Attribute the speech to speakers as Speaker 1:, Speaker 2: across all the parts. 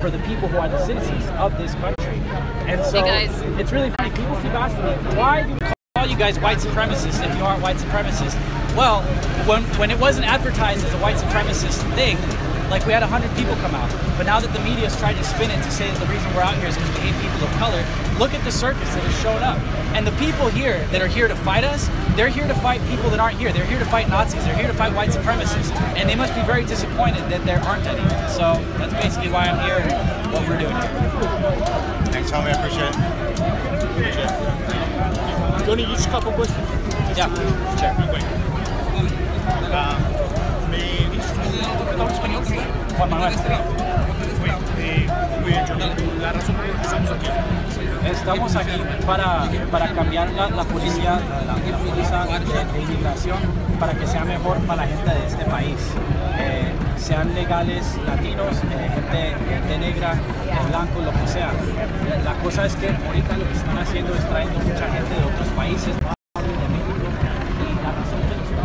Speaker 1: for the people who are the citizens of this country. And so
Speaker 2: hey guys,
Speaker 1: it's really funny. People keep asking me, why do you call you guys white supremacists if you aren't white supremacists? Well, when it wasn't advertised as a white supremacist thing, like we had 100 people come out. But now that the media's tried to spin it to say that the reason we're out here is because we hate people of color, look at the circus that has shown up. And the people here that are here to fight us, they're here to fight people that aren't here. They're here to fight Nazis. They're here to fight white supremacists. And they must be very disappointed that there aren't any. So that's basically why I'm here and what we're doing here.
Speaker 3: Thanks, homie. I appreciate it.
Speaker 4: Johnny, just a couple questions.
Speaker 1: Yeah, sure.
Speaker 4: Real quick.
Speaker 1: Juan Manuel.
Speaker 4: La razón por la que estamos aquí.
Speaker 1: Estamos aquí para cambiar la policía, la policía de inmigración para que sea mejor para la gente de este país. Sean legales latinos, gente negra, blanco, lo que sea. La cosa es que ahorita lo que están haciendo es trayendo mucha gente de otros países.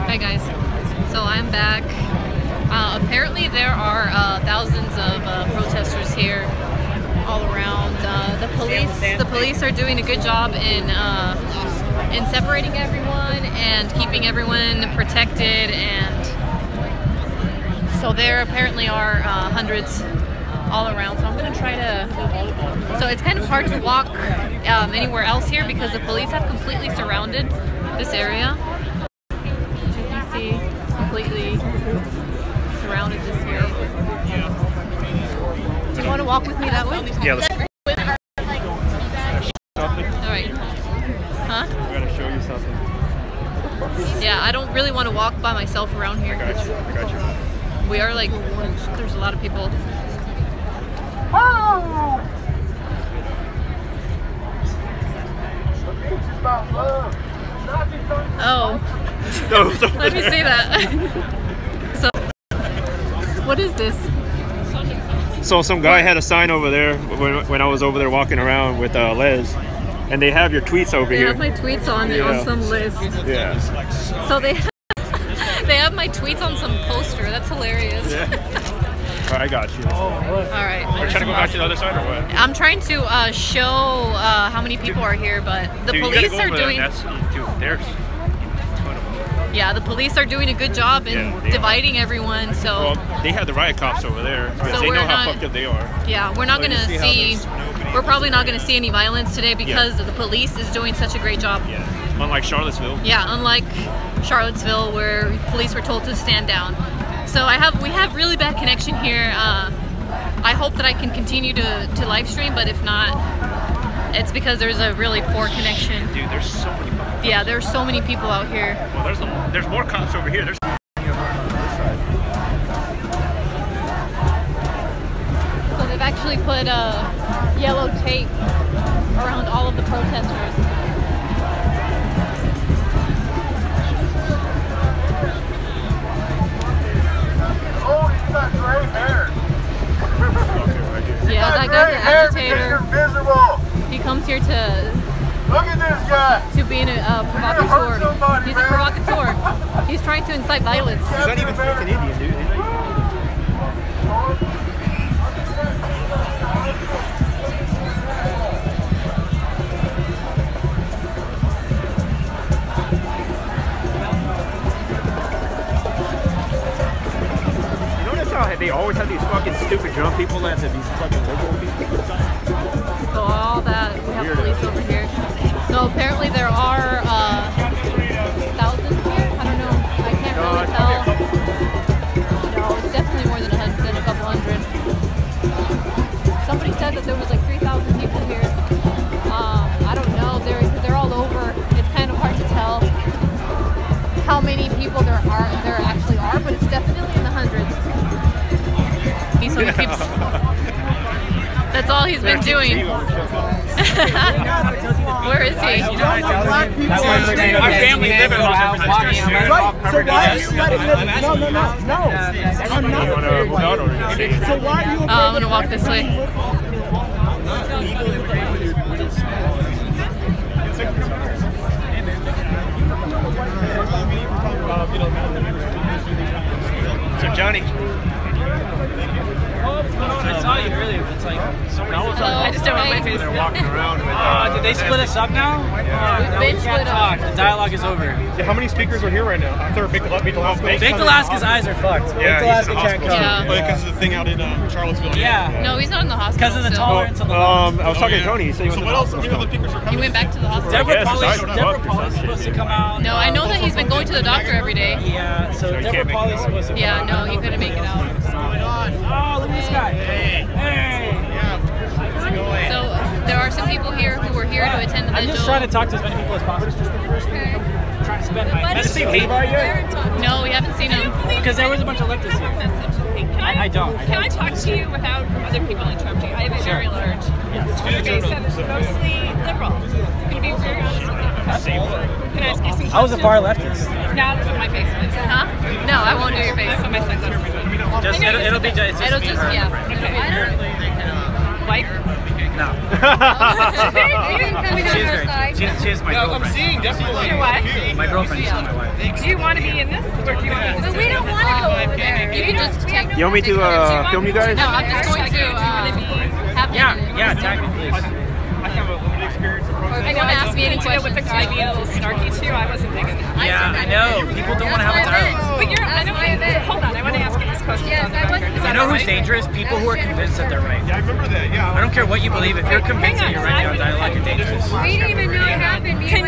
Speaker 2: Hi guys, so I'm back. Apparently there are thousands of protesters here all around. The police are doing a good job in separating everyone and keeping everyone protected, and so there apparently are hundreds all around. So I'm gonna try to. So it's kind of hard to walk anywhere else here because the police have completely surrounded this area. As you can see, completely surrounded this area. Do you want to walk with me that way?
Speaker 3: Yeah, let's
Speaker 2: Alright. Huh?
Speaker 3: I gotta show you something.
Speaker 2: Yeah, I don't really want to walk by myself around here.
Speaker 3: I got you.
Speaker 2: We are like, there's a lot of people. Oh. Let me see that. So, what is this?
Speaker 3: So some guy had a sign over there when I was over there walking around with Les, and they have your tweets over
Speaker 2: They
Speaker 3: here.
Speaker 2: have my tweets on some list.
Speaker 3: Yeah.
Speaker 2: So they have my tweets on some poster. That's hilarious.
Speaker 3: Yeah. I got you.
Speaker 2: All right.
Speaker 3: Are you trying to go back to the other side or what?
Speaker 2: I'm trying to show how many people are here, but the police are doing. Yeah, the police are doing a good job in dividing everyone. So
Speaker 3: well, they have the riot cops over there because they know how fucked up they are.
Speaker 2: Yeah, we're not gonna see. We're probably not gonna see any violence today because the police is doing such a great job.
Speaker 3: Yeah. Unlike Charlottesville.
Speaker 2: Yeah, unlike Charlottesville where police were told to stand down. So we have really bad connection here. I hope that I can continue to live stream, but if not, it's because there's a really poor connection.
Speaker 3: Dude, there's so many people.
Speaker 2: Yeah, there's so many people out here.
Speaker 3: Well, there's more cops over here.
Speaker 2: So they've actually put yellow tape around all of the protesters. Yeah, that guy's an agitator. He comes here to.
Speaker 5: Look at this guy.
Speaker 2: To being a provocateur. He's a provocateur. He's trying to incite violence.
Speaker 3: He's not even freaking Indian, dude. You notice how they always have these fucking stupid drunk people that have these fucking liberal people?
Speaker 2: So all that, we have police over here. So apparently there are thousands here. I don't know. I can't really tell. No, it's definitely more than a couple hundred. Somebody said that there was like 3,000 people here. I don't know. They're all over. It's kind of hard to tell how many people there actually are, but it's definitely in the hundreds. He keeps. That's all he's been doing. Where is he?
Speaker 4: Our family live in Los Angeles.
Speaker 5: Right, so why are you letting them? No. I'm not. So why are you?
Speaker 2: I'm gonna walk this way.
Speaker 3: So Johnny.
Speaker 1: I saw you earlier. It's like
Speaker 2: I just don't want my face.
Speaker 3: They're walking around with.
Speaker 1: did they split us up now?
Speaker 2: We've been split
Speaker 1: Talk.
Speaker 2: up.
Speaker 1: The dialogue is over.
Speaker 3: Yeah, how many speakers are here right now? I thought Big Alaska.
Speaker 1: Big Alaska's eyes are fucked.
Speaker 3: Yeah,
Speaker 1: Big
Speaker 3: he's in
Speaker 1: Alaska
Speaker 3: the
Speaker 1: can't
Speaker 3: hospital.
Speaker 1: come.
Speaker 2: Yeah.
Speaker 6: Because of the thing out in Charlottesville.
Speaker 1: Yeah.
Speaker 2: No, he's not in the hospital.
Speaker 1: Because of the
Speaker 2: still.
Speaker 1: tolerance of the
Speaker 3: I was talking to Tony. He said he was
Speaker 6: So
Speaker 3: in
Speaker 6: what
Speaker 3: the
Speaker 6: else?
Speaker 3: hospital.
Speaker 6: Other speakers are
Speaker 2: He
Speaker 6: coming.
Speaker 2: went back to the hospital.
Speaker 1: Deborah
Speaker 3: Yes,
Speaker 1: Pauley's
Speaker 3: I don't know.
Speaker 1: supposed to come out.
Speaker 2: No, I know that he's been going to the doctor every day.
Speaker 1: Yeah, so
Speaker 3: So he
Speaker 1: Deborah
Speaker 3: can't make it
Speaker 1: Pauley's
Speaker 3: out.
Speaker 1: supposed to come
Speaker 2: Yeah,
Speaker 1: out.
Speaker 2: no, he couldn't make it out.
Speaker 1: Oh, look at this guy. Hey.
Speaker 2: So there are some people here who were here to attend the
Speaker 1: I'm
Speaker 2: vigil.
Speaker 1: just trying to talk to as many people as possible.
Speaker 2: Okay.
Speaker 1: Trying to spend my
Speaker 2: But-
Speaker 1: see Levi yet?
Speaker 2: No, we haven't seen him.
Speaker 1: Because there was a bunch of leftists here. I don't.
Speaker 7: Can I talk to you without other people interrupting? I have a very large base that is mostly liberal. Can you be very honest with me? Can I ask you some questions?
Speaker 1: I was a far leftist.
Speaker 7: Now put my face, please.
Speaker 2: Huh? No, I won't do your face.
Speaker 7: Put my sense on.
Speaker 1: Just, it'll be just,
Speaker 2: It'll just, yeah.
Speaker 7: Wife?
Speaker 1: No.
Speaker 2: Coming
Speaker 1: She
Speaker 2: on
Speaker 1: is
Speaker 2: her
Speaker 1: very
Speaker 2: side.
Speaker 1: cute. She is my girlfriend.
Speaker 7: Your wife?
Speaker 1: My girlfriend is my wife.
Speaker 7: Do you want to be in this? Or do you want to
Speaker 2: But we don't want to go over there. You can just take.
Speaker 3: You want me to film you guys?
Speaker 2: No, I'm just going to have
Speaker 1: Yeah, tag me, please.
Speaker 3: I have a limited experience.
Speaker 2: Or if you want to ask me any questions.
Speaker 7: with the guy being a little snarky too? I wasn't thinking that.
Speaker 1: Yeah, I know. People don't want to have a dialogue.
Speaker 7: But you're, I don't hold on, I want to ask you this question.
Speaker 2: Yes,
Speaker 7: on the
Speaker 2: I
Speaker 7: record.
Speaker 2: wasn't-
Speaker 7: Is
Speaker 1: You
Speaker 7: that
Speaker 1: know
Speaker 7: all
Speaker 1: who's
Speaker 7: right?
Speaker 1: dangerous? People who are convinced that they're right.
Speaker 6: Yeah, I remember that. Yeah.
Speaker 1: I don't care what you believe. If you're convinced that you're right on dialogue, you're dangerous.
Speaker 2: We didn't even know it happened.
Speaker 7: Can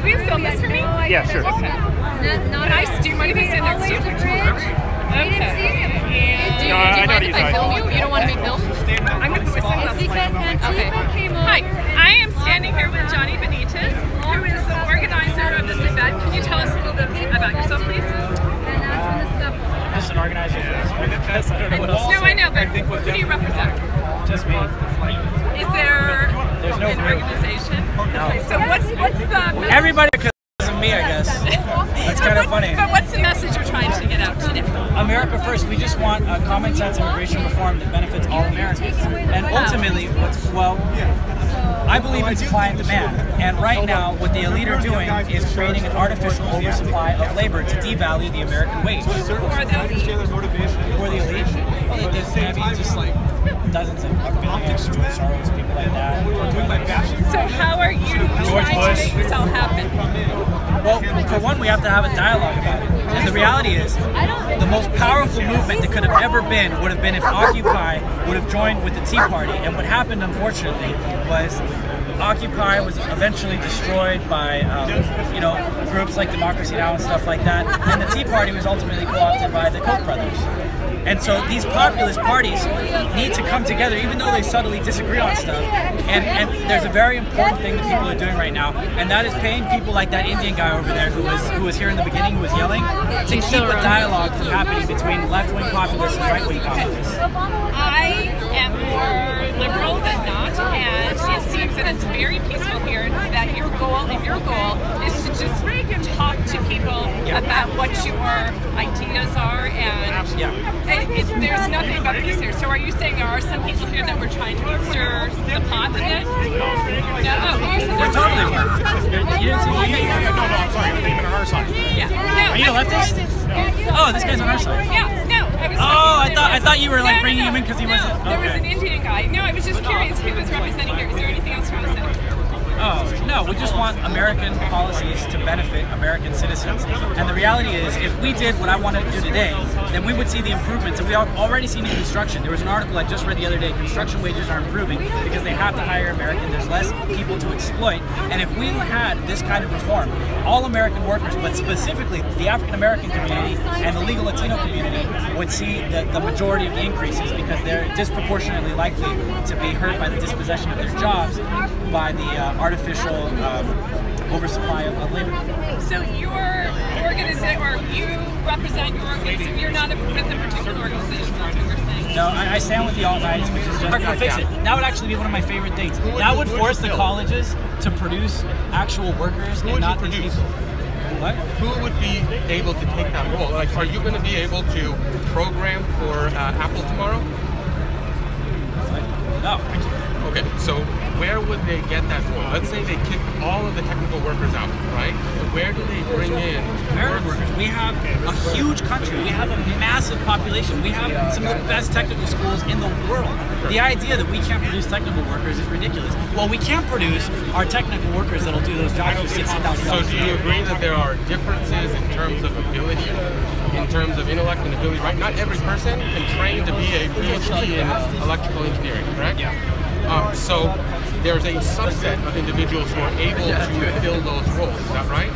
Speaker 7: you film this for me?
Speaker 3: Yeah, sure.
Speaker 7: Can I do my face in next to you?
Speaker 2: Do you
Speaker 3: No, I know
Speaker 2: mind
Speaker 3: you
Speaker 2: if I
Speaker 3: guys.
Speaker 2: film you? You don't want to be filmed?
Speaker 7: I'm going to put my sunglasses on. Okay. Hi, I am standing here with Johnny Benitez, who is the organizer of this event. Can you tell us a little bit about yourself, please?
Speaker 1: Just an organizer. I don't know what else.
Speaker 7: No, I know, but who do you represent?
Speaker 1: Just me.
Speaker 7: Is there
Speaker 1: There's no
Speaker 7: an
Speaker 1: group.
Speaker 7: organization?
Speaker 1: No.
Speaker 7: Okay, so what's the...
Speaker 1: Everybody because of me, I guess. That's kind of funny.
Speaker 7: But what's the message you're trying to get out today?
Speaker 1: America first. We just want a common sense immigration reform that benefits all Americans. And ultimately, I believe in supply and demand. And right now, what the elite are doing is creating an artificial oversupply of labor to devalue the American wage.
Speaker 7: Or the...
Speaker 1: For the elite, well, there's just like dozens of billionaires, George Soros, people like that.
Speaker 7: So how are you
Speaker 1: George
Speaker 7: trying
Speaker 1: Bush.
Speaker 7: to make this all happen?
Speaker 1: Well, for one, we have to have a dialogue about it. And the reality is, the most powerful movement that could have ever been would have been if Occupy would have joined with the Tea Party. And what happened, unfortunately, was Occupy was eventually destroyed by, groups like Democracy Now! And stuff like that. And the Tea Party was ultimately co-opted by the Koch brothers. And so these populist parties need to come together, even though they subtly disagree on stuff. And there's a very important thing that people are doing right now, and that is paying people like that Indian guy over there who was here in the beginning, who was yelling, to keep a dialogue from happening between left-wing populists and right-wing populists.
Speaker 7: I am more liberal than not, and it seems that it's very peaceful here. That your goal is to just talk to people about what your ideas are, and there's nothing about peace here. So are you saying there are some people here that were trying to stir the pot a bit? No,
Speaker 1: They're totally wrong. You didn't see me?
Speaker 6: No, I'm sorry. I'm thinking on our side.
Speaker 7: Yeah. No,
Speaker 1: Are you a leftist? Oh, this guy's on our side.
Speaker 7: Yeah. No. I was.
Speaker 1: I thought you were like bringing him in because he wasn't.
Speaker 7: There was
Speaker 1: Okay.
Speaker 7: an Indian guy. No, I was just curious who was representing here. Is there anything else you want to say?
Speaker 1: Oh, no, we just want American policies to benefit American citizens. And the reality is, if we did what I wanted to do today, then we would see the improvements. And we have already seen in construction. There was an article I just read the other day, construction wages are improving because they have to hire American. There's less people to exploit. And if we had this kind of reform, all American workers, but specifically the African American community and the legal Latino community, would see the majority of the increases because they're disproportionately likely to be hurt by the dispossession of their jobs by the artificial oversupply of labor.
Speaker 7: So your organization, or you represent your organization, you're not with a particular organization, that's what you're saying?
Speaker 1: No, I stand with the alt-rights, which is just we're gonna fix it. That would actually be one of my favorite things. That would force the colleges to produce actual workers and not these people. What?
Speaker 6: Who would be able to take that role? Like, are you going to be able to program for Apple tomorrow?
Speaker 1: No.
Speaker 6: Okay, so where would they get that for? Let's say they kick all of the technical workers out, right? Where do they bring in
Speaker 1: American workers? We have a huge country. We have a massive population. We have some of the best technical schools in the world. The idea that we can't produce technical workers is ridiculous. Well, we can produce our technical workers that'll do those jobs for $60,000.
Speaker 6: So do you agree that there are differences in terms of ability, in terms of intellect and ability, right? Not every person can train to be a PhD in electrical engineering, correct?
Speaker 1: Yeah.
Speaker 6: So there's a subset of individuals who are able to fill those roles, is that right?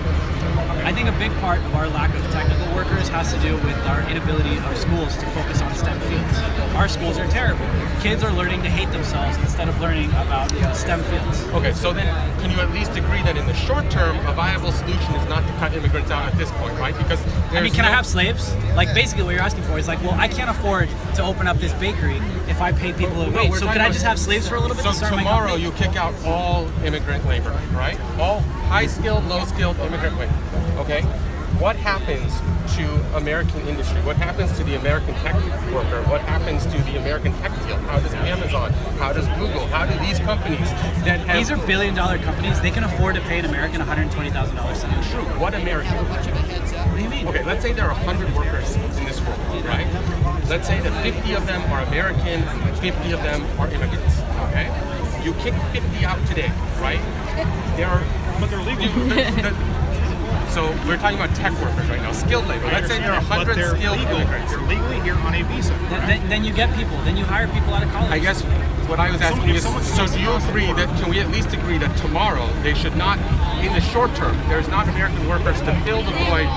Speaker 1: I think a big part of our lack of technical workers has to do with our inability of schools to focus on STEM fields. Our schools are terrible. Kids are learning to hate themselves instead of learning about STEM fields.
Speaker 6: Okay, so then can you at least agree that in the short term, a viable solution is not to cut immigrants out at this point, right? Because
Speaker 1: I mean, can I have slaves? Like, basically what you're asking for is like, well, I can't afford to open up this bakery if I pay people a wage. So can I just have slaves for a little bit?
Speaker 6: So tomorrow you kick out all immigrant labor, right? All high-skilled, low-skilled immigrant labor, okay? What happens to American industry? What happens to the American tech worker? What happens to the American tech field? How does Amazon? How does Google? How do these companies that have...
Speaker 1: These are billion-dollar companies. They can afford to pay an American $120,000 salary.
Speaker 6: True. What American?
Speaker 1: What do you mean?
Speaker 6: Okay, let's say there are 100 workers in this world, right? Let's say that 50 of them are American, 50 of them are immigrants, okay? You kick 50 out today, right? But they're legal. So we're talking about tech workers right now, skilled labor. Let's say there are 100 skilled immigrants.
Speaker 5: They're legally here on a visa.
Speaker 1: Then you get people. Then you hire people out of college.
Speaker 6: I guess what I was asking is, so do you agree that, can we at least agree that tomorrow they should not, in the short term, there's not American workers to fill the void?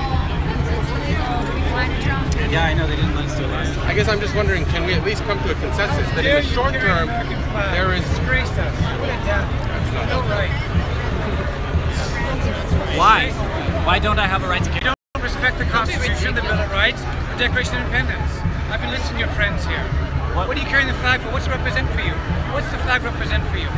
Speaker 1: Yeah, I know they didn't let us do it last time.
Speaker 6: I guess I'm just wondering, can we at least come to a consensus that in the short term, there is... That's not right.
Speaker 1: Why? Why don't I have a right to
Speaker 8: You don't respect the Constitution, the Bill of Rights, the Declaration of Independence. I've been listening to your friends here. What are you carrying the flag for? What's it represent for you? What's the flag represent for you?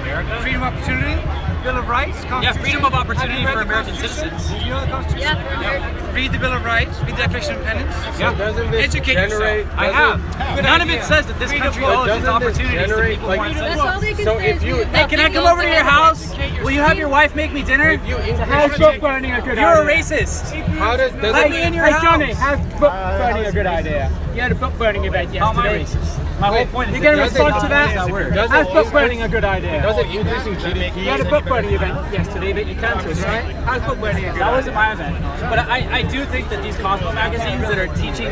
Speaker 1: America?
Speaker 8: Freedom of opportunity, Bill of Rights,
Speaker 1: Yeah, freedom of opportunity for American citizens.
Speaker 8: Do you know the Constitution?
Speaker 2: Yeah, for Americans.
Speaker 8: Read the Bill of Rights, read the Declaration of Independence.
Speaker 6: So doesn't this
Speaker 8: Educate
Speaker 6: generate...
Speaker 8: yourself.
Speaker 1: I have. None of it
Speaker 8: idea.
Speaker 1: says that this country owes its opportunities to people who aren't
Speaker 2: That's all
Speaker 1: citizens.
Speaker 2: they can
Speaker 6: So
Speaker 2: say.
Speaker 6: if you-
Speaker 1: Hey, can I come over to your house? Will you have your wife make me dinner?
Speaker 6: If you
Speaker 5: How's book burning a good
Speaker 1: You're a
Speaker 5: idea?
Speaker 1: racist.
Speaker 6: How does...
Speaker 1: Let me in your house.
Speaker 5: Johnny, how's book burning a good idea? You had a book burning event
Speaker 1: How am I
Speaker 5: yesterday.
Speaker 1: racist? My whole point is
Speaker 5: You get a
Speaker 1: that
Speaker 5: response to that?
Speaker 6: Does
Speaker 5: How's
Speaker 6: it
Speaker 5: book burning a good idea?
Speaker 6: Does it increasing
Speaker 5: You had a
Speaker 6: GDP?
Speaker 5: book burning event yesterday that you cancelled, right? How's book burning a good
Speaker 1: That
Speaker 5: idea?
Speaker 1: wasn't my event. But I do think that these Cosmo magazines that are teaching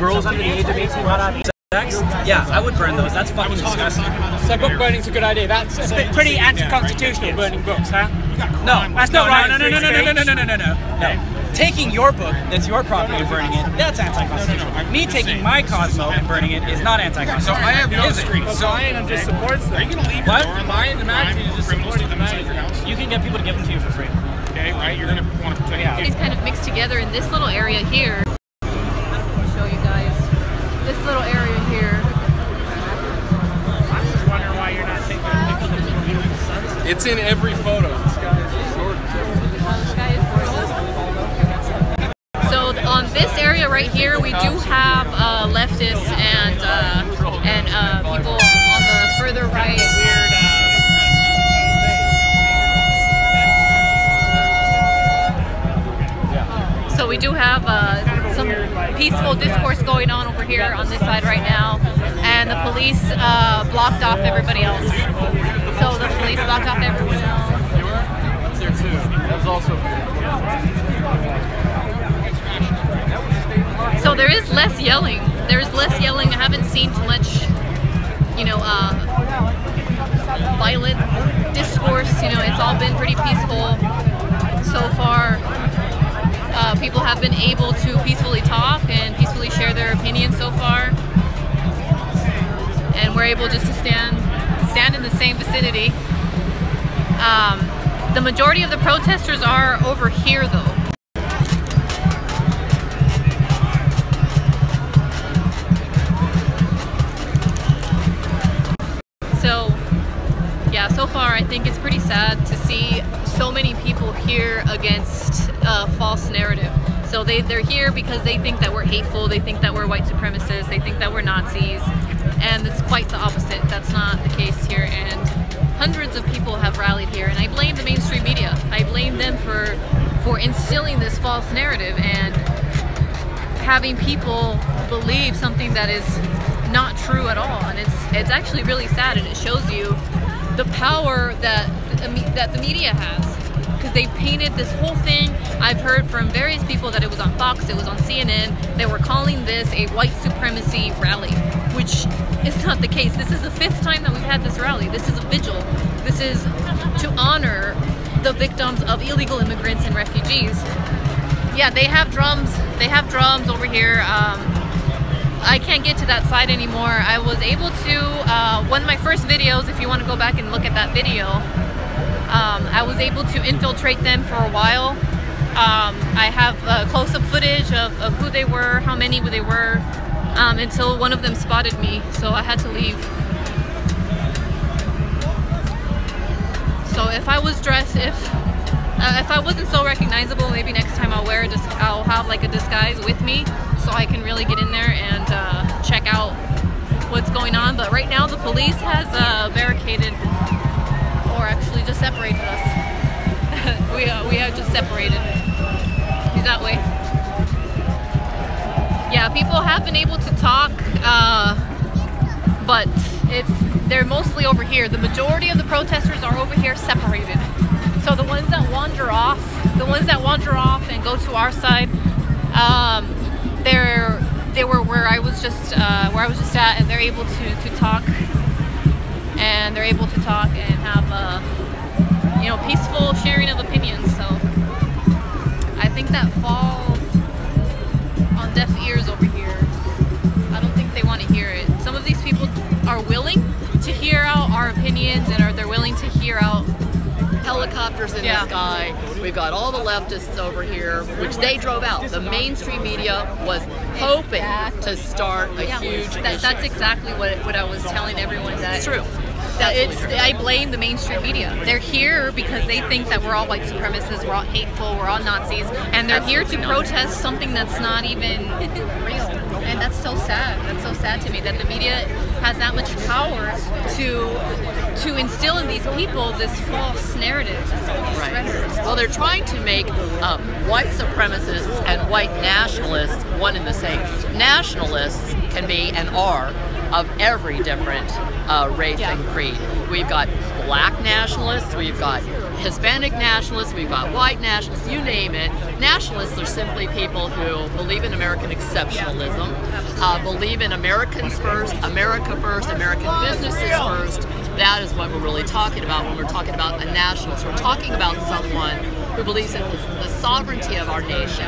Speaker 1: girls under the age of 18 how to have sex, yeah, I would burn those. That's fucking disgusting.
Speaker 5: So book burning's a good idea. That's pretty anti-constitutional, burning books, huh?
Speaker 1: No,
Speaker 5: That's not right.
Speaker 1: No. Taking your book, that's your property, and burning it, that's anti-constitutional. Me taking my Cosmo and burning it is not
Speaker 6: So
Speaker 1: anti-constitutional.
Speaker 6: I have no...
Speaker 1: Is it?
Speaker 6: So
Speaker 5: Lion just supports them.
Speaker 4: Are you going to leave
Speaker 1: What?
Speaker 4: your door unlocked and allow criminals to come inside your house?
Speaker 1: You can get people to give them to you for free.
Speaker 4: Okay, right? You're going to want to protect your
Speaker 2: Everybody's kind of mixed together in this little area here. I'll show you guys this little area here.
Speaker 5: I'm just wondering why you're not taking pictures of the beautiful sunset.
Speaker 6: It's in every photo. This guy is
Speaker 2: This guy is gorgeous. So on this area right here, we do have leftists and people on the further right. So we do have some peaceful discourse going on over here on this side right now, and the police blocked off everybody else. So the police blocked off everyone else.
Speaker 6: there too. That was also
Speaker 2: So there is less yelling. There's less yelling. I haven't seen too much, violent discourse. It's all been pretty peaceful so far. People have been able to peacefully talk and peacefully share their opinions so far. And we're able just to stand in the same vicinity. The majority of the protesters are over here though. So far I think it's pretty sad to see so many people here against a false narrative. So they're here because they think that we're hateful, they think that we're white supremacists, they think that we're Nazis, and it's quite the opposite. That's not the case here, and hundreds for instilling this false narrative and having people believe something that is not true at all. And it's actually really sad, and it shows you the power that the media has, because they've painted this whole thing. I've heard from various people that it was on Fox, it was on CNN. They were calling this a white supremacy rally, which is not the case. This is the 5th time that we've had this rally. This is a vigil. This is to honor the victims of illegal immigrants and refugees. Yeah, they have drums. They have drums over here. I can't get to that side anymore. I was able to, one of my first videos, if you want to go back and look at that video, I was able to infiltrate them for a while. I have close-up footage of who they were, how many they were, until one of them spotted me, so I had to leave. So if I was dressed, if I wasn't so recognizable, maybe next time I'll have like a disguise with me, so I can really get in there and check out what's going on. But right now the police has barricaded, or actually just separated us. we have just separated. He's that way. Yeah, people have been able to talk, but they're mostly over here. The majority of the protesters are over here separated. So the ones that wander off, and go to our side, they were where I was just at, and they're able to talk, and they're able to talk and have you know, peaceful sharing of opinions. So I think that falls on deaf ears over here. I don't think they want to hear it. Some of these people are willing to hear out our opinions, and they're willing to hear out
Speaker 9: helicopters in the sky. We've got all the leftists over here, which they drove out. The mainstream media was hoping to start a huge issue.
Speaker 2: That's exactly what I was telling everyone. That
Speaker 9: it's true.
Speaker 2: I blame the mainstream media. They're here because they think that we're all white supremacists, we're all hateful, we're all Nazis, and they're here to protest something that's not even real. And that's so sad. That's so sad to me that the media has that much power to instill in these people this false narrative.
Speaker 9: Right. Well, they're trying to make white supremacists and white nationalists one and the same. Nationalists can be and are of every different race and creed. We've got black nationalists, we've got Hispanic nationalists, we've got white nationalists, you name it. Nationalists are simply people who believe in American exceptionalism, believe in Americans first, America first, American businesses first. That is what we're really talking about when we're talking about a nationalist. We're talking about someone who believes in the sovereignty of our nation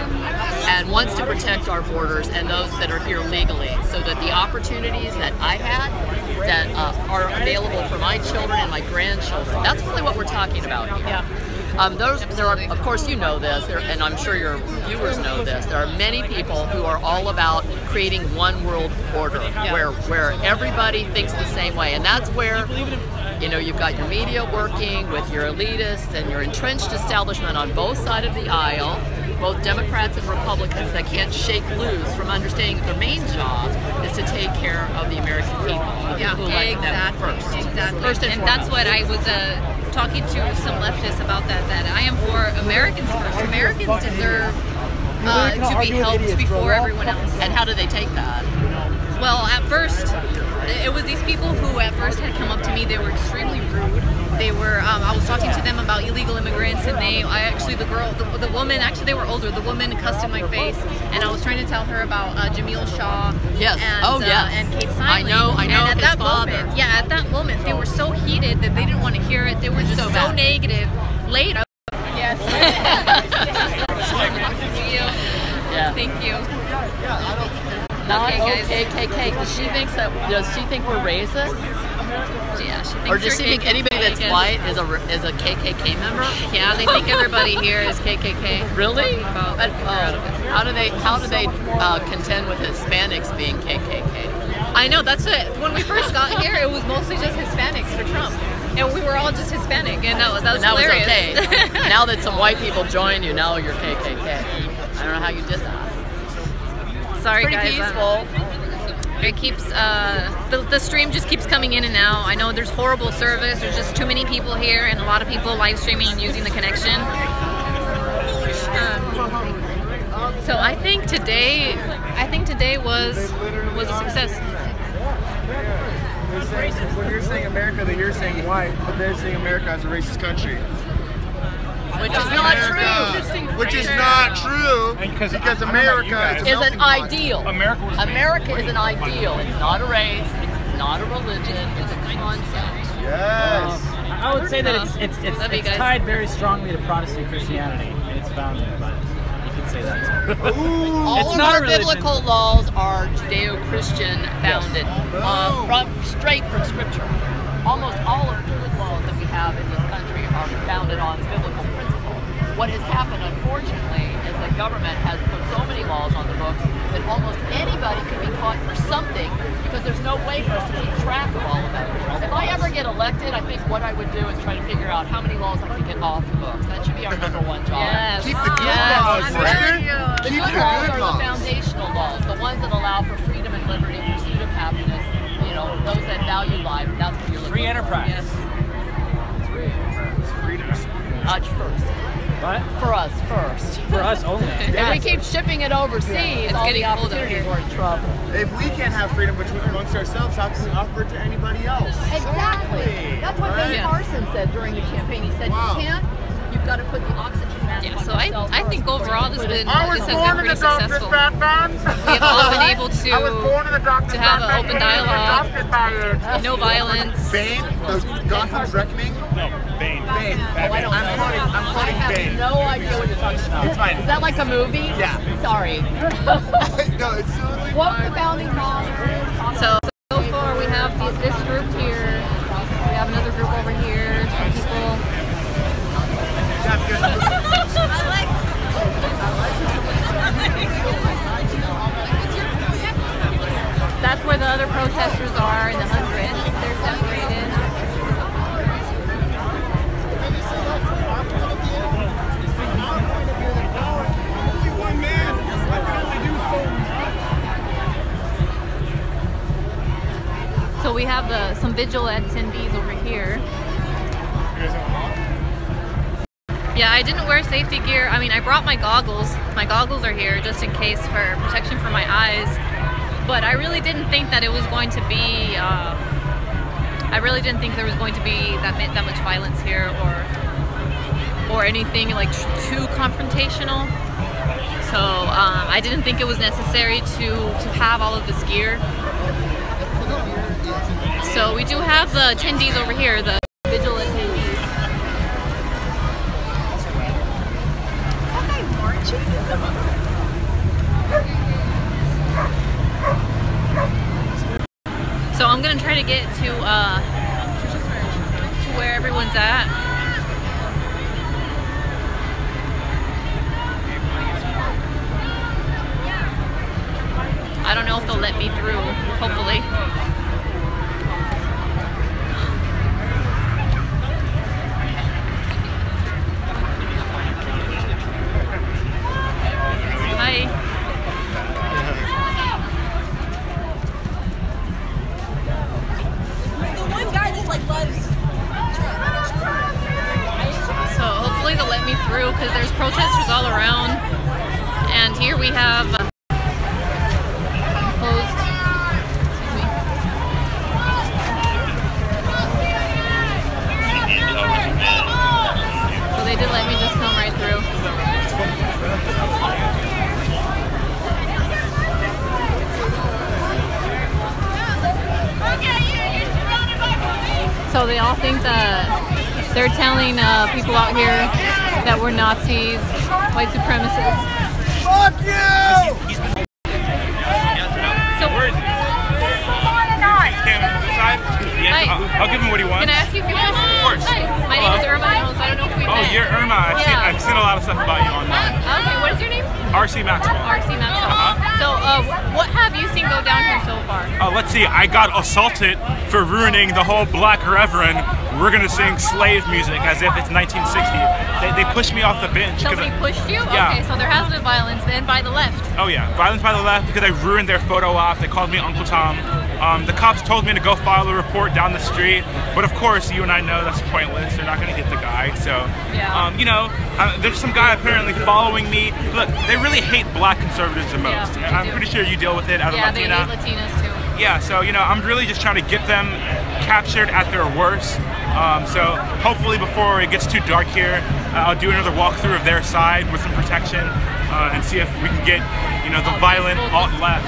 Speaker 9: and wants to protect our borders and those that are here legally, so that the opportunities that I had that are available for my children and my grandchildren. That's really what we're talking about here. There are, of course, you know this, and I'm sure your viewers know this. There are many people who are all about creating one world order, where everybody thinks the same way, and that's where, you know, you've got your media working with your elitists and your entrenched establishment on both sides of the aisle, both Democrats and Republicans, that can't shake loose from understanding that their main job is to take care of the American people, the people who elect them first.
Speaker 2: Exactly.
Speaker 9: First and
Speaker 2: that's what I was talking to some leftists about, that I am for Americans first. Americans deserve to be helped before everyone else.
Speaker 9: And how do they take that?
Speaker 2: Well, at first, it was these people who at first had come up to me. They were extremely rude. They were, I was talking to them about illegal immigrants, and the woman, actually they were older, the woman cussed in my face, and I was trying to tell her about Jamil Shaw and Kate Simon.
Speaker 9: I know
Speaker 2: and at
Speaker 9: his
Speaker 2: that
Speaker 9: father.
Speaker 2: moment, at that moment, they were so heated that they didn't want to hear it. They were just so negative. Later. Yes. Thank you.
Speaker 9: KKK. Does she think we're racist?
Speaker 2: Yeah, she thinks.
Speaker 9: Or does she think anybody that's white is a KKK member?
Speaker 2: Yeah, they think everybody here is KKK.
Speaker 9: Really? How do they contend with Hispanics being KKK?
Speaker 2: I know, that's it. When we first got here, it was mostly just Hispanics for Trump. And we were all just Hispanic, and that was hilarious.
Speaker 9: Was okay. Now that some white people join you, now you're KKK. I don't know how you did that.
Speaker 2: Sorry,
Speaker 9: pretty
Speaker 2: guys.
Speaker 9: Peaceful.
Speaker 2: It keeps the stream just keeps coming in and out. I know there's horrible service. There's just too many people here, and a lot of people live streaming and using the connection. So I think today was a success.
Speaker 5: When you're saying America, then you're saying white, but they're saying America as a racist country.
Speaker 9: Which is not true.
Speaker 5: Which is not true because America
Speaker 9: is an ideal.
Speaker 4: America
Speaker 9: is an ideal. It's not a race. It's not a religion. It's a concept.
Speaker 5: Yes.
Speaker 1: I would say that it's tied very strongly to Protestant Christianity in its founding, but you could say that too.
Speaker 9: All of our biblical laws are Judeo-Christian founded, straight from Scripture. Almost all of the laws that we have in this country are founded on biblical principle. What has happened, unfortunately, is that government has put so many laws on the books that almost anybody can be caught for something because there's no way for us to keep track of all of that. If I ever get elected, I think what I would do is try to figure out how many laws I can get off the books. That should be our #1 job.
Speaker 2: Yes.
Speaker 5: Keep the good laws, sister.
Speaker 9: The
Speaker 5: Keep
Speaker 9: good
Speaker 5: the
Speaker 9: laws
Speaker 5: good
Speaker 9: are
Speaker 5: laws.
Speaker 9: the foundational laws, the ones that allow for freedom and liberty, pursuit of happiness, you know, those that value life. That's what you're looking
Speaker 1: Free
Speaker 9: for.
Speaker 1: enterprise.
Speaker 9: First.
Speaker 1: What?
Speaker 9: For us first.
Speaker 1: For us only.
Speaker 9: If we keep shipping it overseas, all the opportunities we're in trouble.
Speaker 5: If we can't have freedom amongst ourselves, how can we offer it to anybody else?
Speaker 9: Exactly. That's what Ben Carson said during the campaign. He said, you can't, you've got to put the oxygen mask
Speaker 2: Yeah,
Speaker 9: on
Speaker 2: so
Speaker 9: yourself
Speaker 2: I
Speaker 9: first
Speaker 2: think
Speaker 9: before you
Speaker 2: overall
Speaker 9: put it-
Speaker 2: this has been pretty successful. We have all been able to have an open dialogue, no violence.
Speaker 5: Bane, the Gotham's Reckoning?
Speaker 4: No, Bane.
Speaker 5: Bane. I'm quoting
Speaker 9: I
Speaker 5: Bane.
Speaker 9: have no idea what you're talking about.
Speaker 5: It's fine.
Speaker 9: Is that like a movie?
Speaker 5: Yeah.
Speaker 9: Sorry.
Speaker 5: No, it's totally
Speaker 9: What the founding fathers?
Speaker 2: So far we have this group here. We have another group over here. Some people. That's where the other protesters are in the 100. They're separated. So we have some vigil attendees over here. Yeah, I didn't wear safety gear. I mean, I brought my goggles. My goggles are here just in case for protection for my eyes. But I really didn't think that it was going to be. I really didn't think there was going to be that much violence here, or anything like too confrontational. So I didn't think it was necessary to have all of this gear. So we do have the attendees over here, the vigil attendees. So I'm gonna try to get to where everyone's at. I don't know if they'll let me through, hopefully. Hi. So hopefully they'll let me through because there's protesters all around. And here we have closed. So they did let me just come right through. So they all think that they're telling people out here that we're Nazis, white supremacists.
Speaker 5: Fuck you!
Speaker 2: So
Speaker 4: Where is he?
Speaker 2: Hi.
Speaker 4: I'll give him what he wants.
Speaker 2: Can I ask you a few questions?
Speaker 4: Of course.
Speaker 2: Hi. My name is Irma. I don't know if we've met.
Speaker 4: You're Irma. I've seen a lot of stuff about you online.
Speaker 2: Okay, what is your name?
Speaker 4: RC Maxwell.
Speaker 2: RC Maxwell. So, what have you seen go down here so far?
Speaker 4: Let's see. I got assaulted for ruining the whole Black Reverend. We're gonna sing slave music as if it's 1960. They pushed me off the bench.
Speaker 2: Somebody pushed you?
Speaker 4: Yeah.
Speaker 2: Okay, so there has been violence, and by the left.
Speaker 4: Oh yeah, violence by the left because I ruined their photo op. They called me Uncle Tom. The cops told me to go file a report down the street, but of course, you and I know that's pointless. They're not going to get the guy. So, you know, there's some guy apparently following me. Look, they really hate black conservatives the most.
Speaker 2: Yeah,
Speaker 4: I'm pretty sure you deal with it out of Latina.
Speaker 2: Yeah, they hate Latinas too.
Speaker 4: Yeah, so, you know, I'm really just trying to get them captured at their worst. So hopefully before it gets too dark here, I'll do another walkthrough of their side with some protection and see if we can get, you know, the violent alt-left.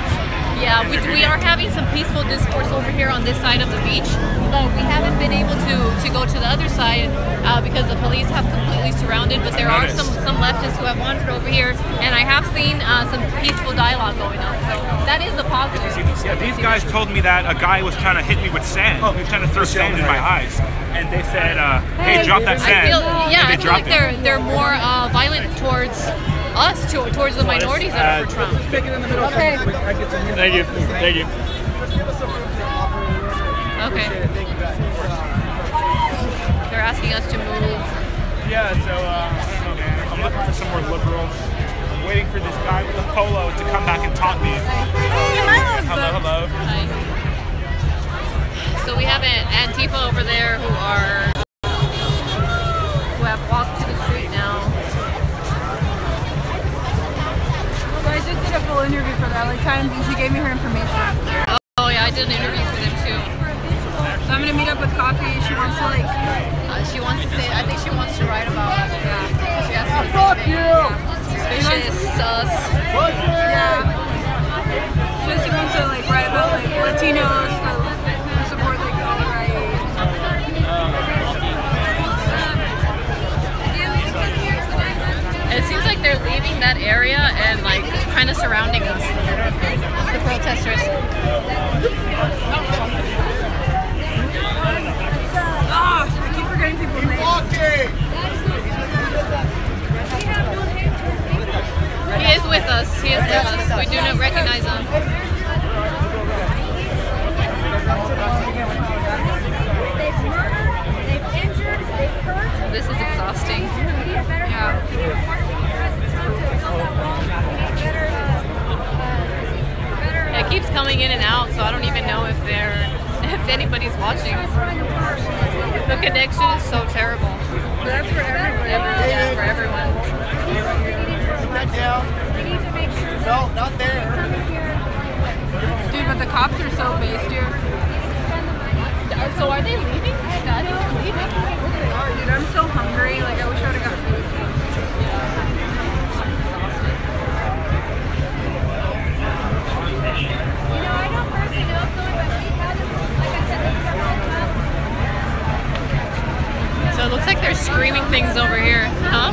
Speaker 2: Yeah, we are having some peaceful discourse over here on this side of the beach, but we haven't been able to go to the other side because the police have completely surrounded, but there are some leftists who have wandered over here, and I have seen some peaceful dialogue going on, so that is the positive.
Speaker 4: Yeah, these guys told me that a guy was trying to hit me with sand. He was trying to throw sand in my eyes, and they said, hey, drop that sand.
Speaker 2: I feel like they're more violent towards us, towards the minorities that are for Trump.
Speaker 3: Okay. Thank you. Thank you.
Speaker 2: Okay. They're asking us to move.
Speaker 4: Yeah, so I don't know, man. I'm looking for some more liberals. I'm waiting for this guy with a polo to come back and taunt me. Hello.
Speaker 2: Hi. So we have an Antifa over there who have walked to the street now.
Speaker 10: I just did a full interview for the LA Times and she gave me her information.
Speaker 2: Oh yeah, I did an interview for them too.
Speaker 10: So I'm gonna meet up with Coffee. She wants to like...
Speaker 2: she wants to say, I think she wants to write about us. Yeah. She asked me to
Speaker 10: Fuck
Speaker 2: say
Speaker 10: you!
Speaker 2: Suspicious, sus.
Speaker 10: Yeah. She wants to like write about like Latinos who support like the alt-right.
Speaker 2: It seems like they're leaving that area and like kind of surrounding us, the protesters.
Speaker 10: I keep forgetting people's names.
Speaker 2: He is with us. He is with us. We do not recognize him. This is exhausting. It keeps coming in and out, so I don't even know if anybody's watching. The connection is so terrible.
Speaker 10: That's for everyone.
Speaker 2: Yeah, for everyone.
Speaker 5: No, not there.
Speaker 10: Dude, but the cops are so based here.
Speaker 2: So are they leaving? I think they're leaving.
Speaker 10: Dude, I'm so hungry. Like, I wish I would have got food.
Speaker 2: So it looks like they're screaming things over here, huh?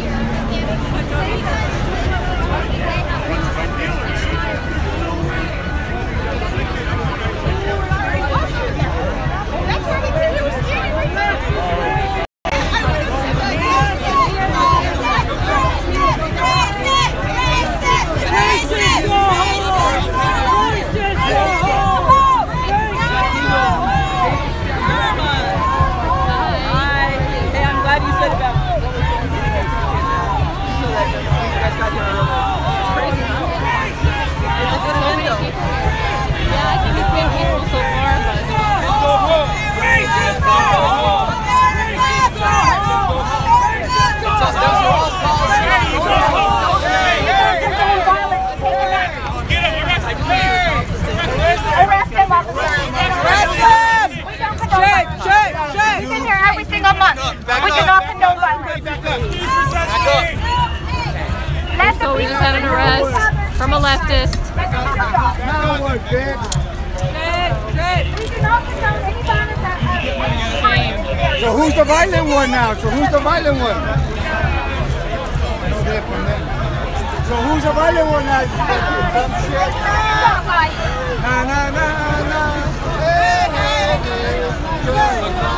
Speaker 2: So we just had an arrest from a leftist.
Speaker 5: So who's the violent one now? So who's the violent one? So who's the violent one now?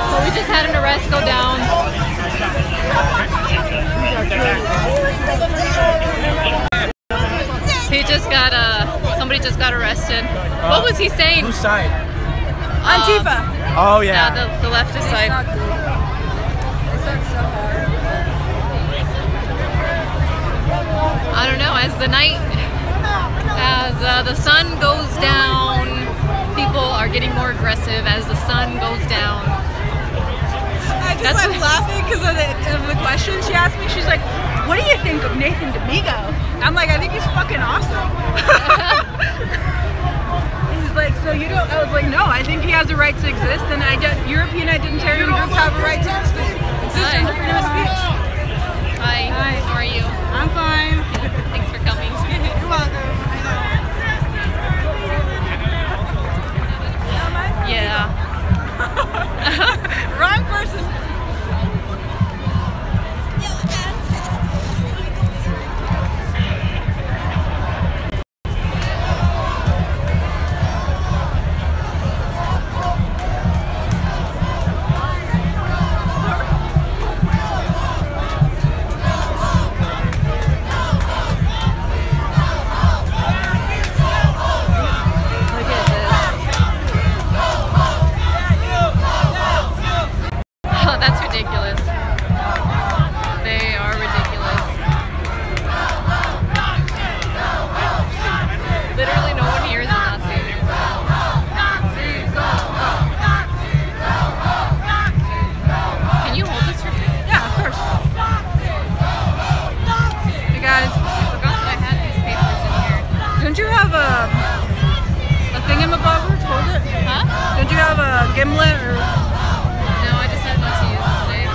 Speaker 2: So we just had an arrest go down. He just got somebody just got arrested. What was he saying?
Speaker 1: Whose side?
Speaker 10: Antifa.
Speaker 1: Oh yeah.
Speaker 2: Yeah, the leftist side. I don't know. As the sun goes down, people are getting more aggressive as the sun goes down.
Speaker 10: I'm laughing because of the question she asked me. She's like, "What do you think of Nathan D'Amigo?" I'm like, "I think he's fucking awesome." He's like, "So you don't?" I was like, "No, I think he has a right to exist, and European identitarian groups have a right to exist in the freedom of speech."
Speaker 2: Hi. Hi. How are you?
Speaker 10: I'm fine.
Speaker 2: Thanks for coming.
Speaker 10: You're welcome.
Speaker 2: Yeah.
Speaker 10: Wrong person.
Speaker 2: That's ridiculous. They are ridiculous. Literally no one here is a Nazi. Can you hold this for me?
Speaker 10: Yeah, of course. Hey guys.
Speaker 2: I forgot that I had these papers in here.
Speaker 10: Don't you have a thingamabobber to hold it?
Speaker 2: Huh?
Speaker 10: Don't you have a gimlet or...
Speaker 2: No, I decided not to use it today.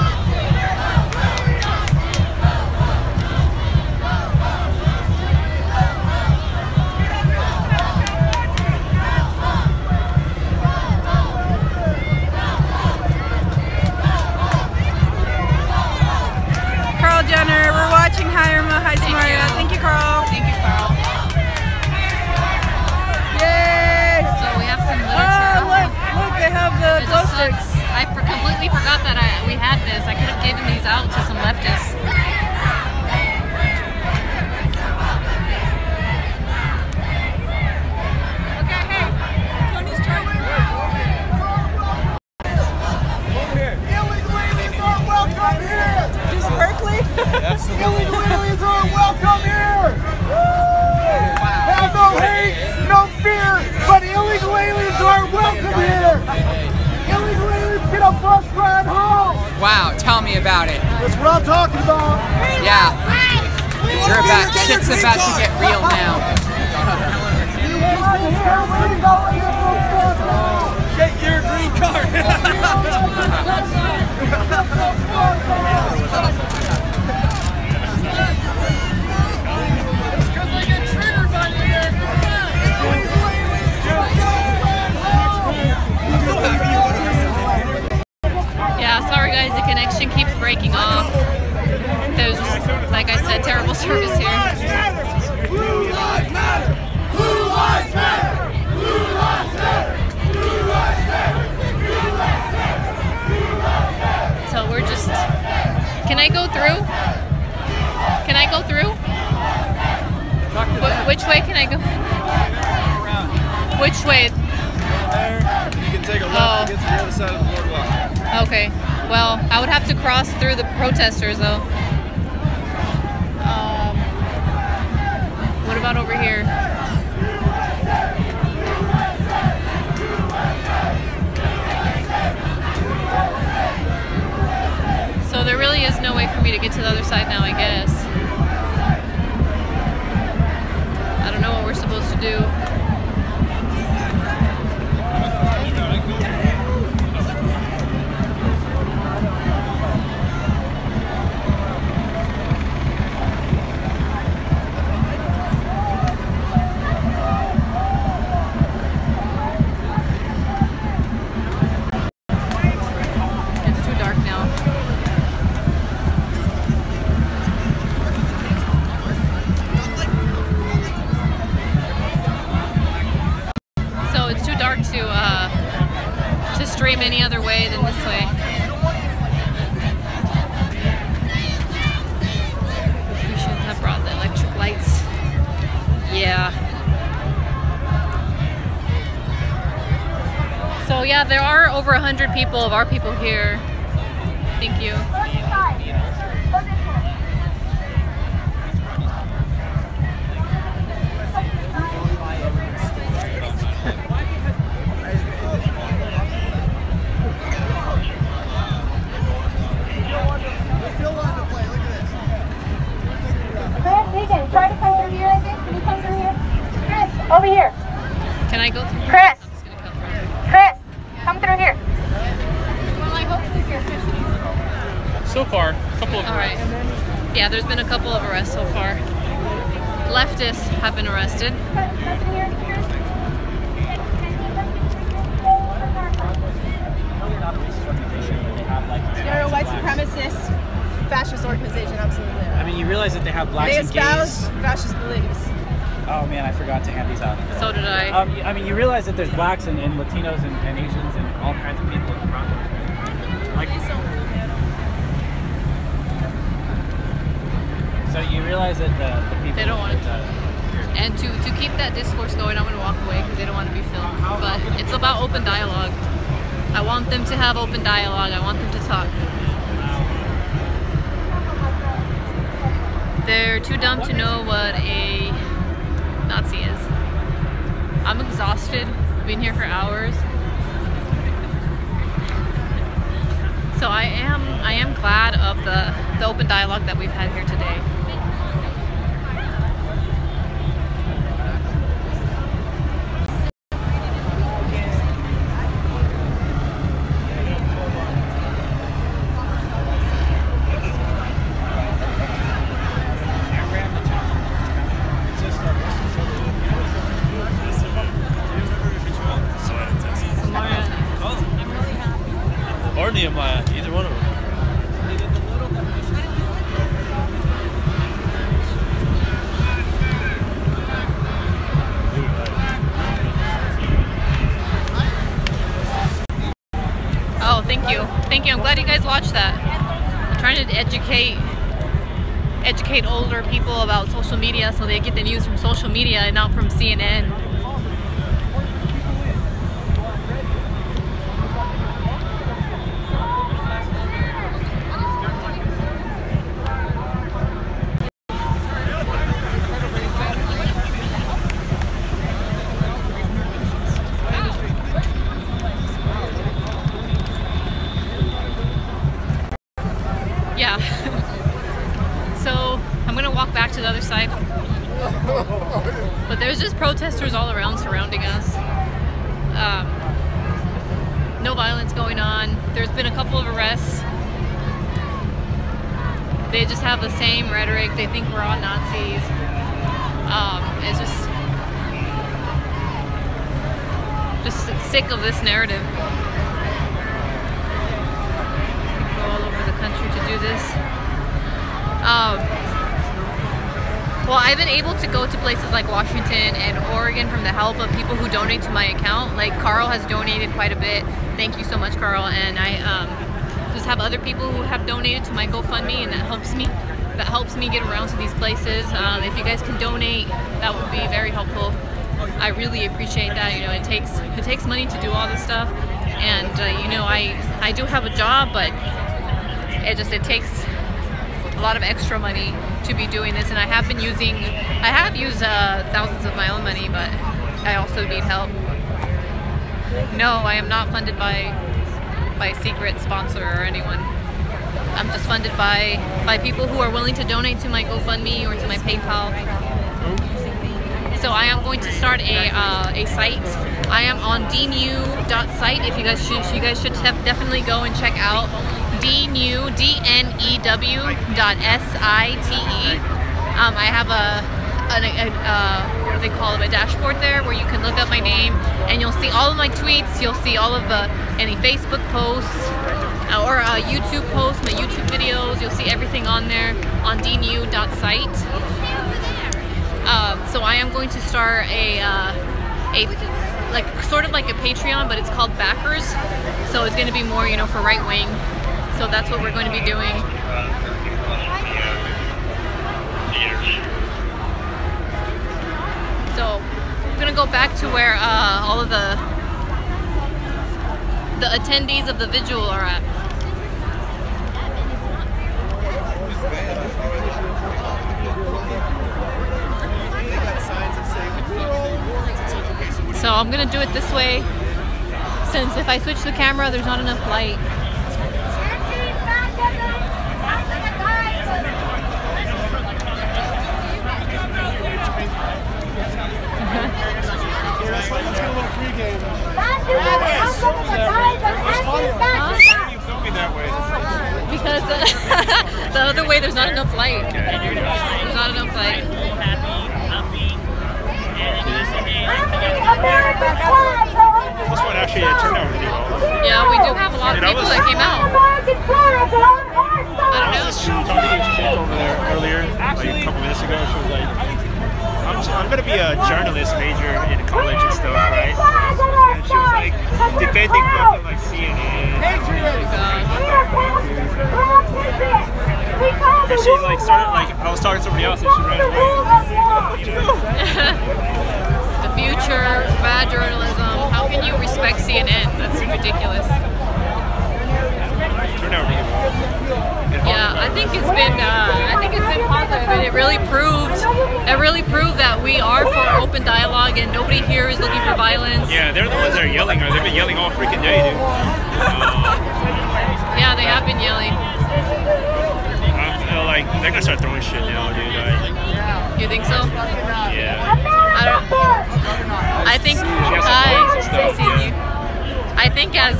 Speaker 10: Carl Jenner, we're watching Hirema. Hi, Samaria. Thank you, Carl.
Speaker 2: Thank you, Carl.
Speaker 10: Yay!
Speaker 2: So we have some literature.
Speaker 10: Oh, look, they have the glow sticks.
Speaker 2: I completely forgot that we had this. I could have given these out to some leftists.
Speaker 10: Okay, hey. Tony's trying to...
Speaker 5: Illegal aliens are welcome here!
Speaker 10: This is Berkeley?
Speaker 5: Illegal aliens are welcome here! Have no hate, no fear, but illegal aliens are welcome here! Illegal aliens get a bus ride home!
Speaker 11: Wow, tell me about it.
Speaker 5: That's what I'm talking about.
Speaker 11: Yeah. Shit's about to get real now.
Speaker 5: Get your green card!
Speaker 2: Yeah, sorry guys, the connection keeps breaking off. There's, like I said, terrible service here.
Speaker 5: Blue lives matter! Blue lives matter! Blue lives matter! Blue lives matter! Blue lives matter!
Speaker 2: So we're just... Can I go through? Can I go through? Which way can I go? Which way?
Speaker 12: You can take a left to get to the other side of the boardwalk.
Speaker 2: Okay. Well, I would have to cross through the protesters, though. What about over here? So there really is no way for me to get to the other side now, I guess. I don't know what we're supposed to do. It's too dark now. So it's too dark to stream any other way than this way. We should have brought the electric lights. Yeah. So yeah, there are over 100 people of our people here. Thank you.
Speaker 6: So far, a couple of
Speaker 2: All right. Yeah, there's been a couple of arrests so far. Leftists have been arrested.
Speaker 13: They're a white supremacist, fascist organization, absolutely.
Speaker 1: I mean, you realize that they have blacks
Speaker 13: They
Speaker 1: and
Speaker 13: espouse
Speaker 1: gays.
Speaker 13: fascist beliefs.
Speaker 1: Oh man, I forgot to hand these out.
Speaker 2: So did I.
Speaker 1: I mean, you realize that there's blacks and Latinos and Asians and all kinds of people in the Broncos. Like, so you realize that the people.
Speaker 2: They don't want it. And to keep that discourse going, I'm going to walk away because they don't want to be filmed. But it's about open dialogue. I want them to have open dialogue. I want them to talk. They're too dumb to know what a Nazi is. I'm exhausted. I've been here for hours. So I am glad of the open dialogue that we've had here today.
Speaker 14: Or Nehemiah, either one of them.
Speaker 2: Oh, thank you. Thank you. I'm glad you guys watched that. I'm trying to educate older people about social media so they get the news from social media and not from CNN. Yeah. So I'm gonna walk back to the other side. But there's just protesters all around surrounding us. No violence going on. There's been a couple of arrests. They just have the same rhetoric. They think we're all Nazis. It's just sick of this narrative. Go all over the country to do this. Well, I've been able to go to places like Washington and Oregon from the help of people who donate to my account. Like Carl has donated quite a bit. Thank you so much, Carl. And I just have other people who have donated to my GoFundMe, and that helps me. That helps me get around to these places. If you guys can donate, that would be very helpful. I really appreciate that. You know, it takes money to do all this stuff, and you know, I do have a job, but it takes a lot of extra money to be doing this, and I have used thousands of my own money, but I also need help. No, I am not funded by a secret sponsor or anyone. I'm just funded by people who are willing to donate to my GoFundMe or to my PayPal. So I am going to start a site. I am on dnew.site. If you guys should definitely go and check out dnew.site. I have what do they call it, a dashboard there where you can look up my name and you'll see all of my tweets. You'll see all of any Facebook posts or YouTube posts, my YouTube videos. You'll see everything on there on dnew.site. So I am going to start sort of like a Patreon, but it's called Backers. So it's going to be more, you know, for right wing. So that's what we're going to be doing. So I'm going to go back to where all of the attendees of the vigil are at. So I'm going to do it this way, since if I switch the camera, there's not enough light. Because The other way, there's not enough light. There's not enough light.
Speaker 3: This one actually turned out really well.
Speaker 2: Yeah, we do have a lot of people that came out. I don't know.
Speaker 3: Talking to chick over there earlier, like a couple minutes ago. She was like, I'm gonna be a journalist major in college and stuff, right? And she was like defending fucking like CNN. And she like started like I was talking to somebody else and she ran away.
Speaker 2: The future, bad journalism. How can you respect CNN? That's ridiculous.
Speaker 3: Turned out really well.
Speaker 2: Yeah, I think it's been positive, and it really proved that we are for open dialogue, and nobody here is looking for violence.
Speaker 3: Yeah, they're the ones that are yelling. They've been yelling all freaking day, dude.
Speaker 2: Yeah, they have been yelling.
Speaker 3: Like they're gonna start throwing shit now, dude.
Speaker 2: You think so?
Speaker 3: Yeah.
Speaker 2: I think I think as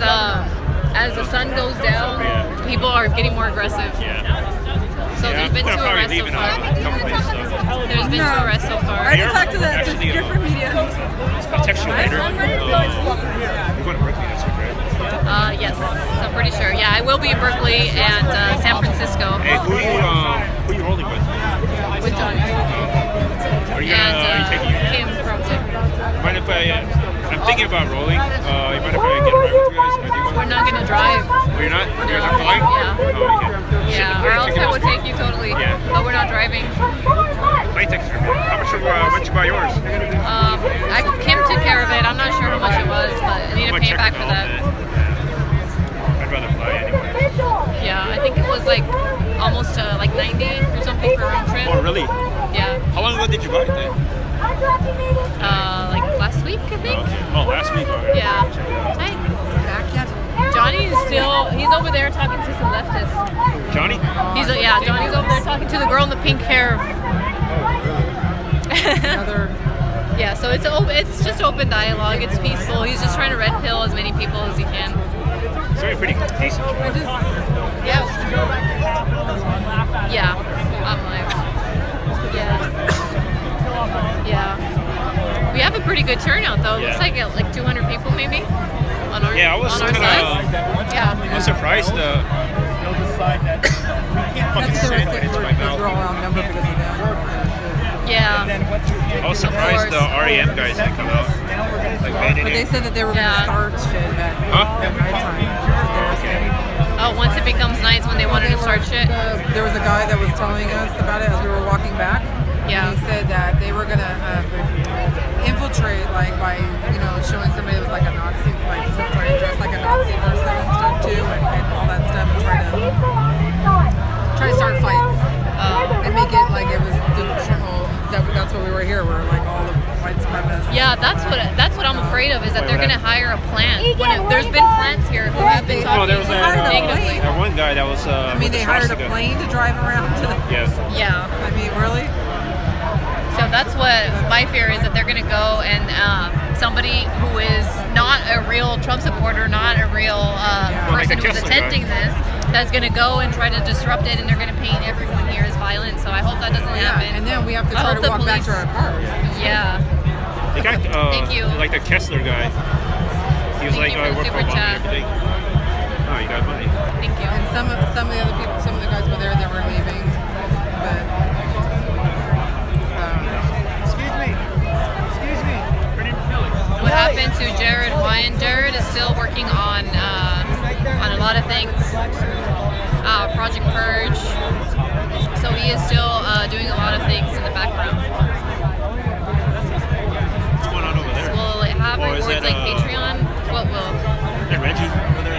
Speaker 2: the sun goes down, people are getting more aggressive. So there's been 2 arrests so far. There's been 2 arrests so far.
Speaker 10: I just talked to the different media.
Speaker 3: I'll text you later. You're going to Berkeley next week, right?
Speaker 2: Yes, I'm pretty sure. Yeah, I will be in Berkeley and San Francisco.
Speaker 3: Hey, who are you rolling with?
Speaker 2: With Johnny.
Speaker 3: Are you taking
Speaker 2: Kim from Tip.
Speaker 3: Mind if I'm thinking about rolling. You mind if I get a ride with you guys?
Speaker 2: We're not gonna drive.
Speaker 3: Oh, you're not? You guys are flying?
Speaker 2: Yeah.
Speaker 3: Oh, okay.
Speaker 2: Yeah, or else I would take you totally.
Speaker 3: Yeah.
Speaker 2: But we're not driving.
Speaker 3: Plane tickets are good. How much you buy yours?
Speaker 2: Kim took care of it. I'm not sure how much it was, but I need to pay back for that.
Speaker 3: I'd rather fly anyway.
Speaker 2: Yeah, I think it was like almost like 90 or something for a round trip.
Speaker 3: Oh, really?
Speaker 2: Yeah.
Speaker 3: How long ago did you buy it then?
Speaker 2: Like last week, I think.
Speaker 3: Oh, last week? Okay.
Speaker 2: Yeah. Hi. Back yet? Johnny is he's over there talking to some leftists.
Speaker 3: Johnny?
Speaker 2: Johnny's over there talking to the girl in the pink hair. Yeah, so it's just open dialogue. It's peaceful. He's just trying to red pill as many people as he can.
Speaker 3: It's pretty decent.
Speaker 2: Yeah. Yeah. I'm live. Yeah. We have a pretty good turnout though. Looks like 200 people maybe on our
Speaker 3: I was
Speaker 2: side.
Speaker 3: I was surprised. They'll decide that we can't fucking say it into my mouth.
Speaker 11: We're all outnumbered because of that.
Speaker 2: Yeah.
Speaker 3: I was surprised the REM guys didn't come out. Like
Speaker 11: But they said that they were going to start shit at nighttime.
Speaker 2: Oh, once it becomes night, when they wanted to start shit.
Speaker 11: There was a guy that was telling us about it as we were walking back.
Speaker 2: Yeah.
Speaker 11: And he said that they were gonna infiltrate, like by showing somebody that was like a Nazi, like somebody dressed like a Nazi person and stuff too, and all that stuff, and try to start fights and make it like it was that's what we were here. We're like all the white supremacists.
Speaker 2: Yeah, that's what I'm afraid of is that they're gonna hire a plant. There's been plants here who have been talking negatively.
Speaker 3: That one guy that was.
Speaker 11: I mean, they hired a plane to drive around to the.
Speaker 2: Yeah.
Speaker 11: I mean, really.
Speaker 2: So that's what my fear is, that they're going to go and somebody who is not a real Trump supporter, not a real person who's attending this, that's going to go and try to disrupt it, and they're going to paint everyone here as violent. So I hope that doesn't happen.
Speaker 11: And then we have to try to walk back to our cars.
Speaker 2: Yeah.
Speaker 3: The guy,
Speaker 2: Thank you.
Speaker 3: Like the Kessler guy. He was like, I work from home and everything. Oh, you got money.
Speaker 2: Thank you.
Speaker 11: And some of the other people, some of the guys were there that were leaving, but.
Speaker 2: What happened to Jared Wyan? Jared is still working on a lot of things. Project Purge. So he is still doing a lot of things in the background.
Speaker 3: What's going on over there?
Speaker 2: Will it have rewards like Patreon? What will?
Speaker 3: Is that Reggie over there?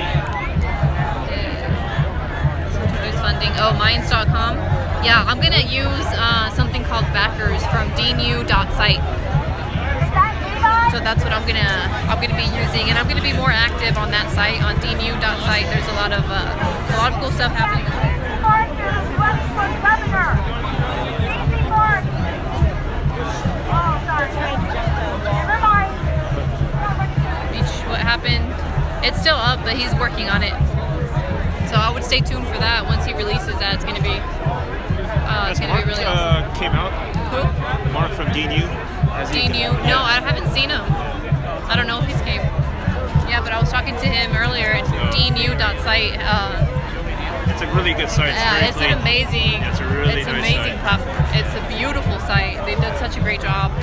Speaker 2: There's funding. Oh, Minds.com. Yeah, I'm gonna use something called Backers from DNU.site. So that's what I'm gonna be using, and I'm gonna be more active on that site, on DNU.site. There's a lot of cool stuff happening. What happened? It's still up, but he's working on it. So I would stay stay tuned for that. Once he releases that, it's gonna be really awesome.
Speaker 3: Came out.
Speaker 2: Who?
Speaker 3: Mark from DNU.
Speaker 2: DNU? No, I haven't seen him. I don't know if he's came. Yeah, but I was talking to him earlier at dnu.site.
Speaker 3: It's a really good site.
Speaker 2: Yeah, it's an amazing.
Speaker 3: It's a really
Speaker 2: it's
Speaker 3: nice
Speaker 2: amazing
Speaker 3: site.
Speaker 2: platform. It's a beautiful site. They've done such a great job.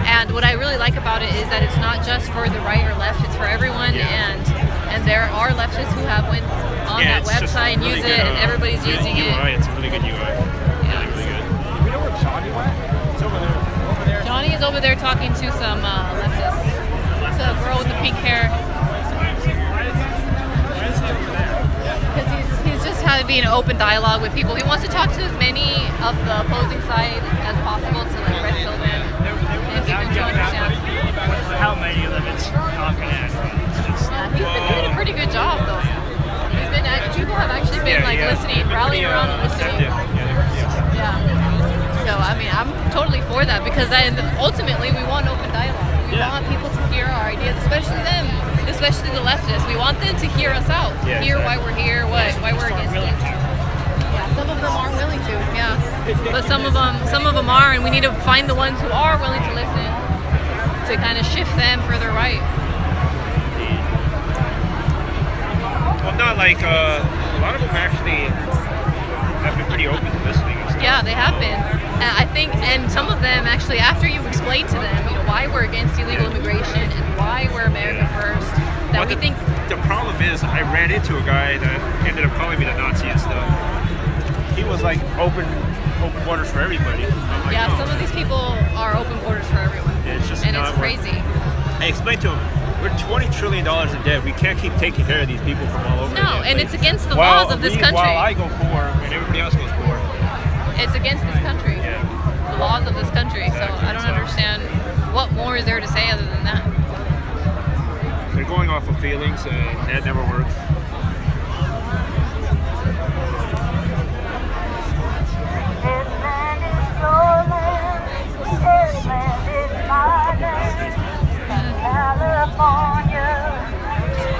Speaker 2: And what I really like about it is that it's not just for the right or left. It's for everyone. And there are leftists who have went on that website and
Speaker 3: really
Speaker 2: use
Speaker 3: good,
Speaker 2: it, and everybody's using
Speaker 3: UI.
Speaker 2: it.
Speaker 3: It's a really good UI. Really, really good.
Speaker 12: We know where Johnny went? It's over there. Over there.
Speaker 2: Johnny is over there talking to some leftists. It's a girl with the pink hair. Because he's just having an open dialogue with people. He wants to talk to as many of the opposing side as possible to like red pill them and get them to understand.
Speaker 3: How many of them it's talking at?
Speaker 2: He's been doing a pretty good job though. He's been people have actually been listening, rallying around and listening. Yeah. So I mean, I'm totally for that because ultimately we want open dialogue. We want people to hear our ideas, especially them, especially the leftists. We want them to hear us out, hear why we're here, why we're against it. Yeah, some of them aren't willing to. Yeah, but some of them are, and we need to find the ones who are willing to listen to kind of shift them further right.
Speaker 3: Well, not like a lot of them actually have been pretty open to listening. And stuff.
Speaker 2: Yeah, they have been. And I think, and some of them actually, after you explain to them, you know, why we're against illegal immigration and why we're America first, that we think.
Speaker 3: The problem is, I ran into a guy that ended up calling me the Nazi and stuff. He was like open borders for everybody. Like,
Speaker 2: yeah,
Speaker 3: no.
Speaker 2: some of these people are open borders for everyone.
Speaker 3: Yeah, it's just
Speaker 2: and
Speaker 3: not
Speaker 2: it's crazy.
Speaker 3: I explained to him, we're $20 trillion in debt. We can't keep taking care of these people from all over.
Speaker 2: No, and it's against the laws of this country.
Speaker 3: While I go poor and everybody else goes poor.
Speaker 2: It's against this country.
Speaker 3: Yeah.
Speaker 2: The laws of this country. Exactly. So I don't understand what more is there to say other than that.
Speaker 3: They're going off of feelings, and that never works.
Speaker 15: California,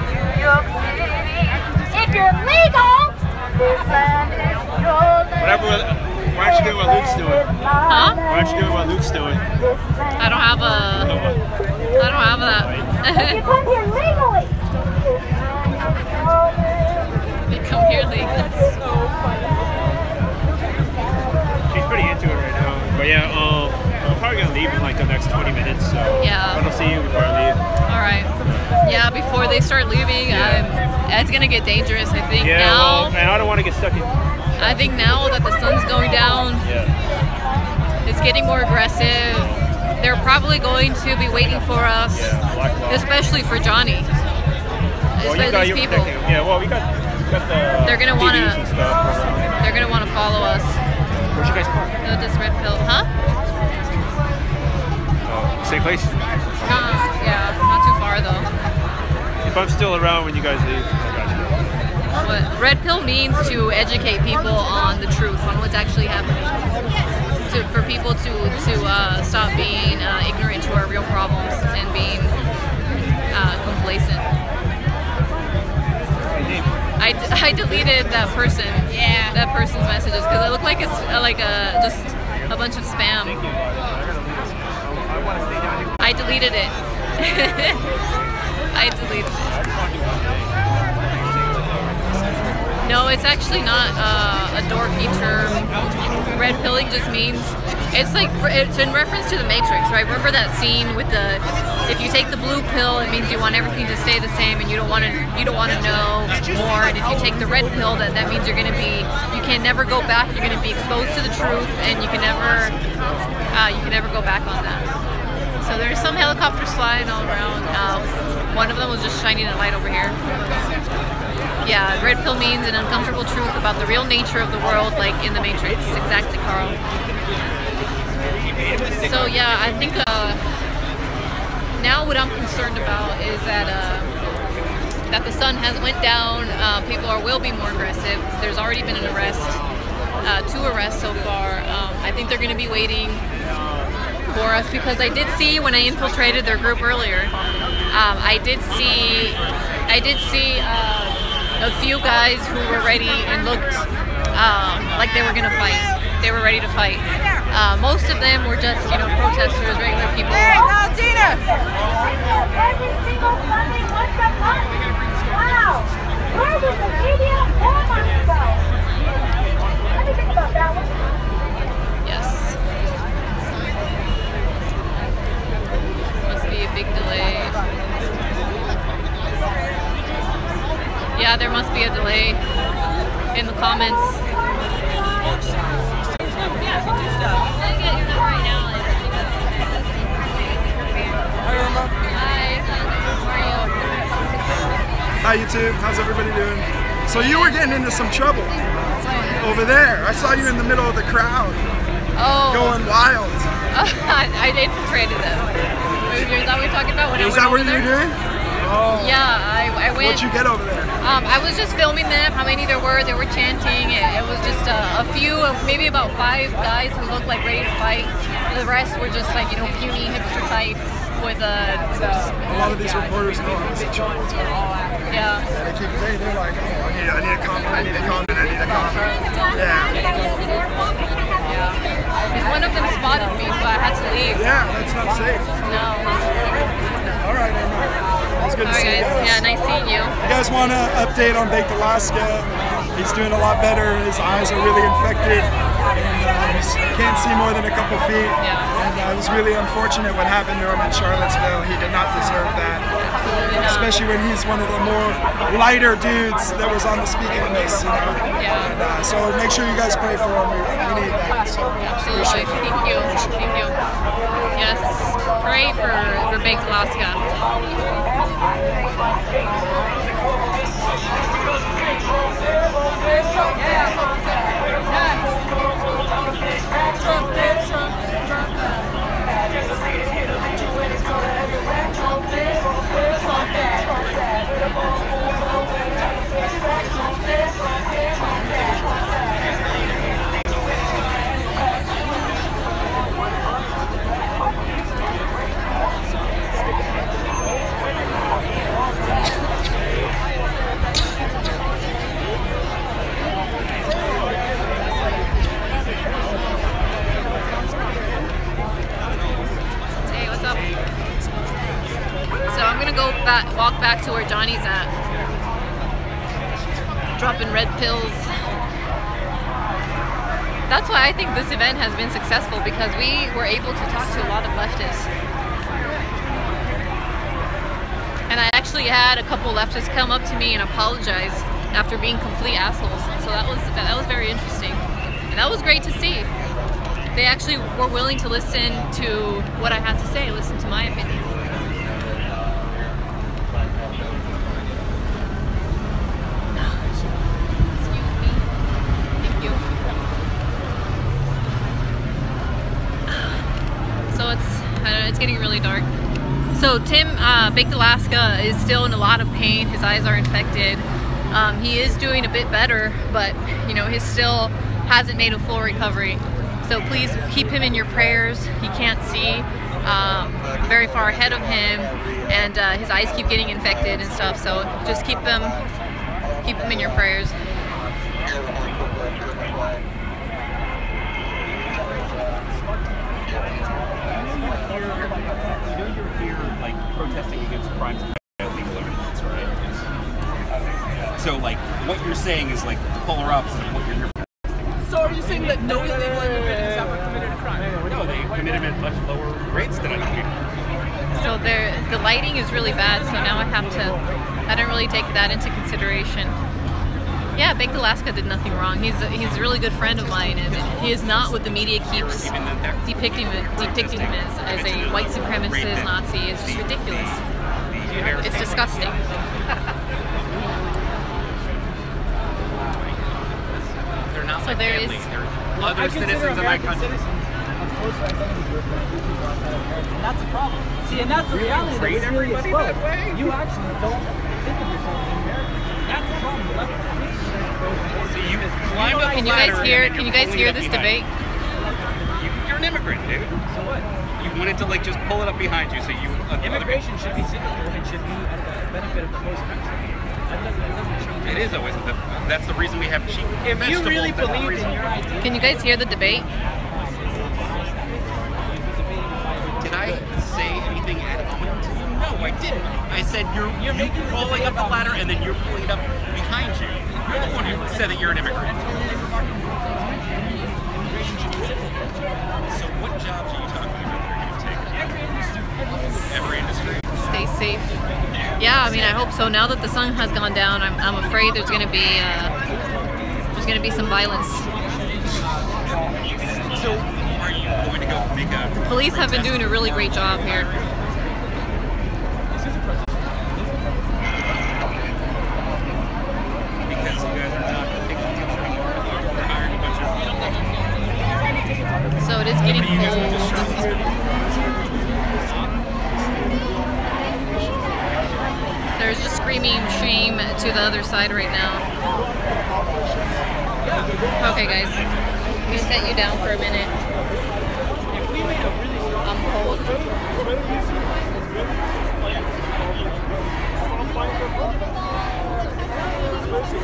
Speaker 15: New York City. If you're legal, this land is your land.
Speaker 3: Why aren't you doing what Luke's doing?
Speaker 2: Huh?
Speaker 3: Why aren't you doing what Luke's doing?
Speaker 2: I don't have that.
Speaker 15: You come here legally.
Speaker 2: You come here legally.
Speaker 3: She's pretty into it right now. But yeah, I'm probably gonna leave in like the next 20 minutes. So
Speaker 2: yeah.
Speaker 3: I'll see you before I leave.
Speaker 2: All right. Yeah, before they start leaving, it's gonna get dangerous. I think
Speaker 3: yeah,
Speaker 2: now.
Speaker 3: Well, and I don't want to get stuck in.
Speaker 2: I think now that the sun's going down, it's getting more aggressive. They're probably going to be waiting for us, especially for Johnny. Especially these people.
Speaker 3: Yeah, well, we got the.
Speaker 2: They're gonna want to.
Speaker 3: They're
Speaker 2: gonna want to follow us.
Speaker 3: Where'd you guys park?
Speaker 2: No, this red pill, huh?
Speaker 3: Same place.
Speaker 2: Yeah, not too far though.
Speaker 3: If I'm still around when you guys leave, I got you.
Speaker 2: What red pill means to educate people on the truth, on what's actually happening. For people to stop being ignorant to our real problems and being complacent. I deleted that person. Yeah. That person's messages because it looked like it's just a bunch of spam. I deleted it. I deleted it. No, it's actually not a dorky term. Red pilling just means it's in reference to the Matrix, right? Remember that scene with if you take the blue pill, it means you want everything to stay the same and you don't want to know more. And if you take the red pill, that means you can never go back. You're going to be exposed to the truth, and you can never go back on that. So there's some helicopters flying all around. One of them was just shining a light over here. Yeah, red pill means an uncomfortable truth about the real nature of the world, like in the Matrix. Exactly, Carl. So yeah, I think now what I'm concerned about is that the sun has went down. People will be more aggressive. There's already been an arrest, 2 arrests so far. I think they're going to be waiting for us because I did see when I infiltrated their group earlier. I did see a few guys who were ready and looked like they were gonna fight. They were ready to fight. Most of them were just, you know, protesters, regular people.
Speaker 15: Hey, Valentina! Every single Sunday once a month. Wow! Where was the media 4 months ago? Let me think about that one.
Speaker 2: Yes. Must be a big delay. Yeah, there must be a delay in the comments.
Speaker 16: Hi YouTube, how's everybody doing? So you were getting into some trouble over there. I saw you in the middle of the crowd.
Speaker 2: Oh.
Speaker 16: Going wild.
Speaker 2: I infiltrated them. Is that what you're talking about?
Speaker 16: Is that what you were doing? Oh.
Speaker 2: Yeah, I went.
Speaker 16: What'd you get over there?
Speaker 2: I was just filming them, how many there were. They were chanting. It was just a few, maybe about 5 guys who looked like ready to fight. The rest were just like, you know, puny hipster type with a
Speaker 16: lot of these reporters know how to say trouble.
Speaker 2: Yeah.
Speaker 16: They keep saying, they're like, oh, I need a comment, I need a comment, I need a comment. Yeah.
Speaker 2: And one of them spotted me, so I had to leave.
Speaker 16: Yeah, that's not safe.
Speaker 2: No.
Speaker 16: All right, Emma. It's good to see you guys.
Speaker 2: Yeah, nice seeing you.
Speaker 16: You guys want an update on Baked Alaska? He's doing a lot better. His eyes are really infected, and he can't see more than a couple feet.
Speaker 2: Yeah.
Speaker 16: And it was really unfortunate what happened to him in Charlottesville. He did not deserve that, especially when he's one of the more lighter dudes that was on the speaking list. You know?
Speaker 2: Yeah.
Speaker 16: And, so make sure you guys pray for him. We need that. So,
Speaker 2: absolutely. Thank you. Thank you. Yes. Pray for Baked Alaska. Walk back to where Johnny's at, dropping red pills. That's why I think this event has been successful, because we were able to talk to a lot of leftists. And I actually had a couple leftists come up to me and apologize after being complete assholes. So that was very interesting. And that was great to see. They actually were willing to listen to what I had to say, listen to my opinion. It's getting really dark. So Tim, Baked Alaska, is still in a lot of pain. His eyes are infected. He is doing a bit better, but you know, he still hasn't made a full recovery. So please keep him in your prayers. He can't see very far ahead of him, and his eyes keep getting infected and stuff. So just keep him in your prayers.
Speaker 17: Protesting against crimes and illegal immigrants, right? So, like, what you're saying is like polar opposite of what you're here for.
Speaker 18: So, are you saying that no illegal immigrants ever committed a crime?
Speaker 17: No, they committed at much lower rates than I committed.
Speaker 2: So, the lighting is really bad. So now I don't really take that into consideration. Yeah, Baked Alaska did nothing wrong. He's a really good friend of mine, and he is not what the media keeps depicting him as a white supremacist Nazi. It's just ridiculous. It's disgusting.
Speaker 17: They're not
Speaker 2: so
Speaker 17: my
Speaker 2: there
Speaker 17: family.
Speaker 2: Is,
Speaker 17: They're other citizens of my country.
Speaker 1: And that's the problem. See, and that's the reality.
Speaker 17: Treat everybody that way.
Speaker 1: You actually don't think of yourself as American. That's the problem. The left.
Speaker 2: Can you guys hear this debate?
Speaker 17: You're an immigrant, dude.
Speaker 1: So what?
Speaker 17: You wanted to like just pull it up behind you, so you.
Speaker 1: Immigration should be civil. It should be at the benefit of the host country.
Speaker 17: It is always. That's the reason we have cheap vegetables.
Speaker 1: You really
Speaker 17: That's the
Speaker 1: believe
Speaker 17: reason.
Speaker 1: in your idea?
Speaker 2: Can you guys hear the debate?
Speaker 17: Did I say anything at all? No, I didn't. I said you're crawling up the ladder and then you're pulling it up behind you. You're the one who said that you're an immigrant. So what jobs are you talking about that are going to take? Every industry.
Speaker 2: Stay safe. Yeah, I mean, I hope so. Now that the sun has gone down, I'm afraid there's gonna be some violence.
Speaker 17: So are you going to go make a...
Speaker 2: Police have been doing a really great job here.
Speaker 17: Because you guys are not taking for hiring a bunch of...
Speaker 2: So it is getting cold. There's just screaming shame to the other side right now. Okay, guys. We set you down for a minute. I'm cold.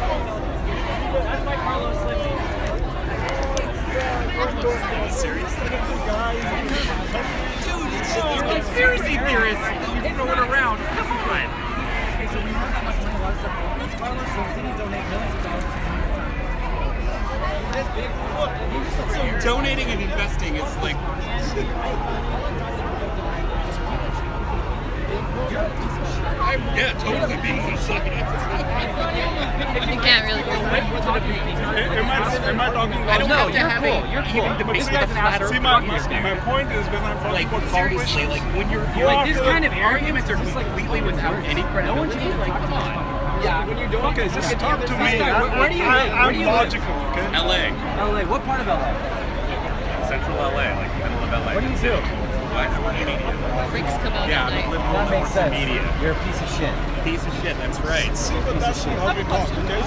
Speaker 1: That's why Carlos
Speaker 17: Seriously? Dude, it's just these conspiracy theorists throwing around. Come on.
Speaker 1: So we know how much money a lot of stuff happens. Carlos Slim didn't donate millions of dollars to
Speaker 17: So donating and investing is like... Yeah, totally being inside.
Speaker 2: You can't really go
Speaker 16: Am I talking about...
Speaker 17: I don't have to have
Speaker 1: You're cool.
Speaker 17: even debate
Speaker 16: See,
Speaker 17: with a flat earth
Speaker 16: my
Speaker 17: argument.
Speaker 16: point is when I'm talking
Speaker 17: Like,
Speaker 16: about
Speaker 17: seriously, like, when you're
Speaker 1: Like, this kind of
Speaker 17: arguments are completely without any credibility. Like, come on.
Speaker 1: Yeah, when you're doing
Speaker 16: Okay, just talk to me.
Speaker 1: Where do you live? Where do you
Speaker 16: I'm
Speaker 1: live?
Speaker 16: logical, okay?
Speaker 17: LA.
Speaker 1: LA. What part of LA?
Speaker 17: Central LA, like middle of LA.
Speaker 1: What do you do?
Speaker 17: I work in media.
Speaker 2: freaks come out
Speaker 17: Yeah,
Speaker 2: at night.
Speaker 17: I'm a liberal.
Speaker 1: That makes sense.
Speaker 17: Media.
Speaker 1: You're a piece of shit.
Speaker 17: Piece of shit, that's right.
Speaker 1: This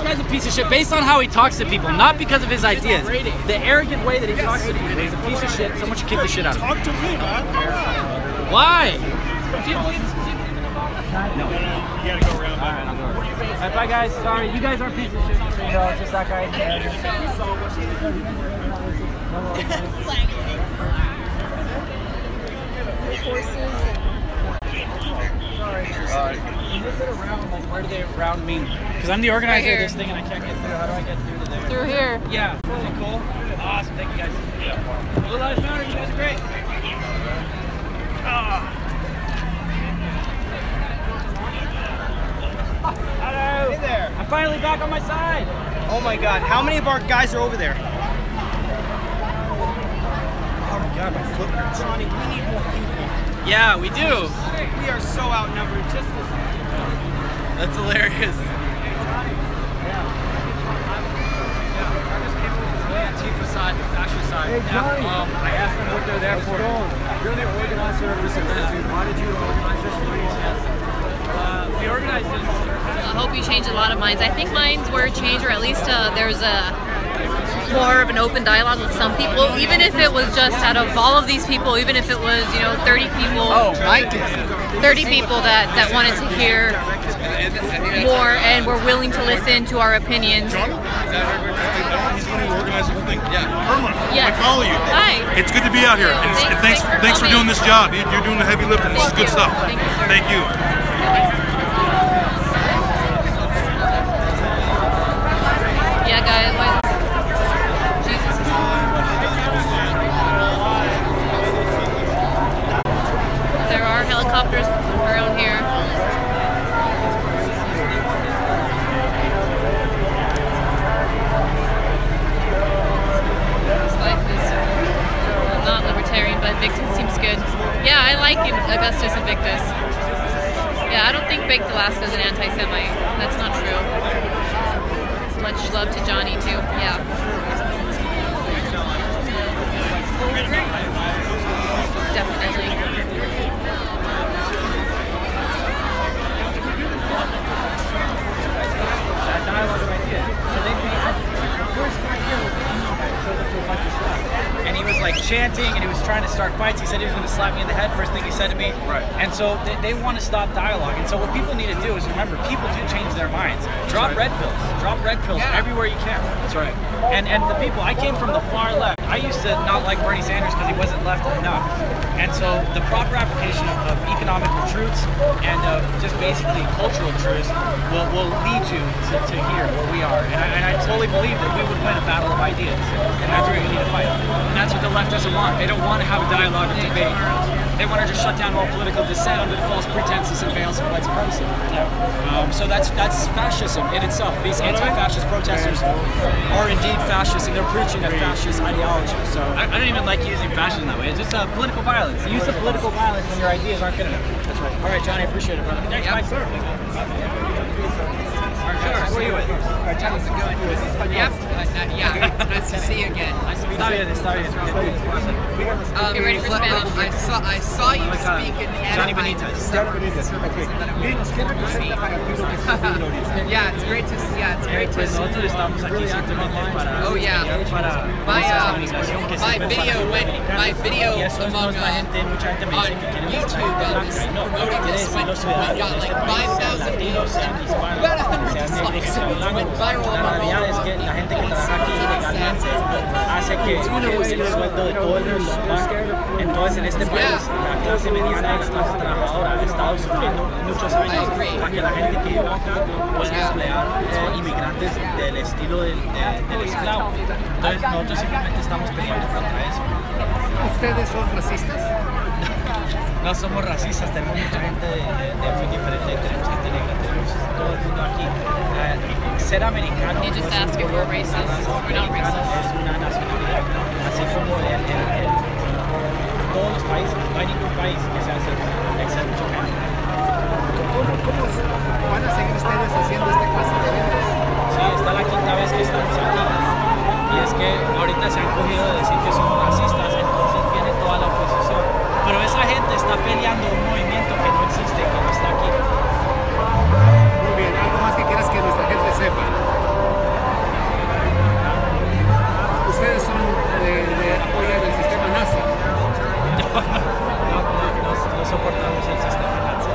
Speaker 1: guy's a piece of shit based on how he talks to people, not because of his ideas. The arrogant way that he talks to people, he's a piece of shit. Someone should kick the shit out of him.
Speaker 16: Talk to me, man.
Speaker 1: Why?
Speaker 3: No, you gotta go around.
Speaker 1: Alright, I'll go around. Alright, bye guys. Sorry, you guys aren't pieces of shit. So you know, it's just that guy. Sorry. Is this a round? Like, where do they round mean? Because I'm the organizer
Speaker 2: Right
Speaker 1: of
Speaker 2: here.
Speaker 1: this thing and I can't get through. How do I get through to there?
Speaker 2: Through here.
Speaker 1: Yeah. Is it cool? Awesome. Thank you guys. Blue Lives Matter. You guys are great. Hello.
Speaker 19: Hey there.
Speaker 1: I'm finally back on my side.
Speaker 19: Oh my god, how many of our guys are over there?
Speaker 1: Oh my god, my foot hurts.
Speaker 19: Johnny, we need more people.
Speaker 1: Yeah, we do.
Speaker 19: We are so outnumbered. Just as...
Speaker 1: That's hilarious.
Speaker 19: Antifa side, the fascist side.
Speaker 1: Hey, Johnny.
Speaker 19: I asked them what they're there for.
Speaker 1: You're the organizer of this event. Why did you organize this meeting? We organized this.
Speaker 2: I hope you change a lot of minds. I think minds were changed, or at least there's a more of an open dialogue with some people, even if it was just out of all of these people, even if it was, 30 people.
Speaker 19: Oh, Mike.
Speaker 2: 30 people that wanted to hear more and were willing to listen to our opinions.
Speaker 20: He's the one who organized the whole thing. Yeah. Irma,
Speaker 2: Yes.
Speaker 20: I follow you.
Speaker 2: Hi.
Speaker 20: It's good to be out here. And thanks for doing this job. You're doing the heavy lifting. This is good stuff. Thank you.
Speaker 2: Yeah, guys. Jesus is There are helicopters around here. This life is not libertarian, but Invictus seems good. Yeah, I like Augustus Invictus. Yeah, I don't think Baked Alaska is an anti-Semite. That's not true. Much love to Johnny too. Yeah. Definitely.
Speaker 1: That dialogue right there. So they first year with and he was like chanting and he was trying to start fights. He said he was going to slap me in the head, first thing he said to me.
Speaker 4: Right.
Speaker 1: And so they want to stop dialogue. And so what people need to do is remember, people do change their minds. Drop red pills. Drop red pills everywhere you can.
Speaker 4: That's right.
Speaker 1: And the people, I came from the far left. I used to not like Bernie Sanders because he wasn't left enough. And so the proper application of economical truths and of just basically cultural truths will lead you to here where we are. And I totally believe that we would win a battle of ideas. And that's where we need to fight.
Speaker 19: And that's what the left doesn't want. They don't want to have a dialogue or debate. They want to just shut down all political dissent under the false pretenses and veils of white supremacy. So that's fascism in itself. These anti-fascist protesters are indeed fascists, and they're preaching a fascist ideology. So
Speaker 1: I don't even like using fascism that way. It's just political violence. The use of political violence when your ideas aren't good enough.
Speaker 19: That's right. All right, Johnny, I appreciate it, brother.
Speaker 1: Thanks, Mike. Sure. Who are you with?
Speaker 21: How's it going? Yeah, nice to see you again.
Speaker 1: Está bien.
Speaker 21: Get ready for Spanish. I saw you speak in
Speaker 1: Johnny
Speaker 21: Anaheim.
Speaker 1: Benitez.
Speaker 21: Yeah, it's great to see. Yeah, it's great to see.
Speaker 1: Nosotros estamos aquí simplemente para
Speaker 21: my video among on YouTube promoting this went got like 5,000 views. About 100 dislikes. Went viral
Speaker 1: La realidad es que la gente que trabaja aquí legalmente hace que el sueldo de todo el mundo baje. Entonces en este país la clase mediana y la clase trabajadora ha estado sufriendo muchos años para que la gente que vive acá pueda emplear inmigrantes del estilo del esclavo. Entonces nosotros simplemente estamos peleando contra eso.
Speaker 21: ¿Ustedes son racistas?
Speaker 1: No somos racistas, tenemos mucha gente de muy diferente, tenemos gente negra, tenemos todo el mundo aquí. Ser americano
Speaker 2: You just ask if we're racist. We're not racist.
Speaker 1: Es una nacionalidad, así como todos los países, no hay ningún país que sea así, excepto Japan.
Speaker 21: ¿Cómo van a seguir ustedes haciendo esta clase de eventos?
Speaker 1: Sí, esta es la quinta vez que estamos aquí. Y es que ahorita se han cogido de decir que somos racistas, entonces viene toda la oposición. Pero esa gente está peleando un movimiento que no existe, que no está aquí.
Speaker 21: Muy bien, algo más que quieras que nuestra gente sepa. Ustedes son de apoyo del sistema nazi.
Speaker 1: No soportamos el sistema nazi.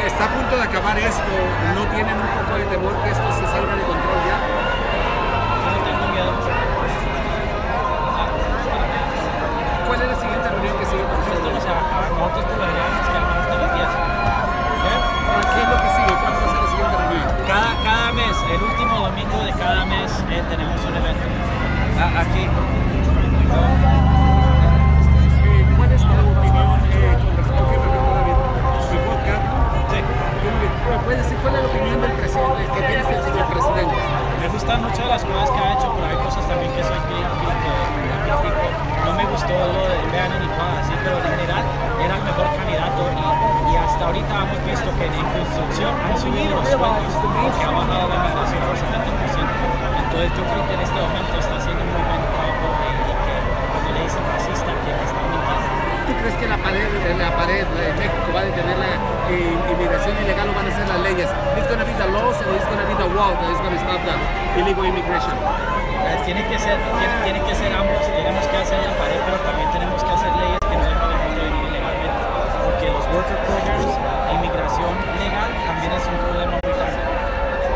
Speaker 21: Está a punto de acabar esto. ¿No tienen un poco de temor que esto se salga de control ya?
Speaker 1: No tengo miedo.
Speaker 21: ¿Cuál es la siguiente reunión que sigue?
Speaker 1: Esto no se va a acabar. Nosotros por lo general nos quedamos todos los días.
Speaker 21: ¿Qué es lo que sigue? ¿Cuándo va a ser la siguiente reunión?
Speaker 1: Cada mes, el último domingo de cada mes tenemos un evento. Aquí.
Speaker 21: ¿Cuál es tu opinión con respecto a que mi podcast?
Speaker 1: Sí.
Speaker 21: ¿Me puedes decir cuál es la opinión del presidente? ¿Qué tienes que decir del presidente?
Speaker 1: Me gustan mucho las cosas que ha hecho, pero hay cosas también que soy crítico. No me gustó lo de Vean ni nada así, pero en general era el mejor candidato y hasta ahorita hemos visto que en construcción han subido los sueldos porque ha bajado la migración por 70%. Entonces yo creo que en este momento está haciendo un muy buen trabajo y que cuando le dicen racista que está mintiendo.
Speaker 21: ¿Tú crees que la pared de México va a detener la inmigración ilegal o van a ser las leyes? It's going to be the laws and it's going to be the wall that is going to stop the illegal immigration.
Speaker 1: Tiene que ser ambos, tenemos que hacer la pared, pero también tenemos que hacer leyes que no dejan a la gente venir ilegalmente. Porque los worker programs, inmigración legal, también es un problema muy grande.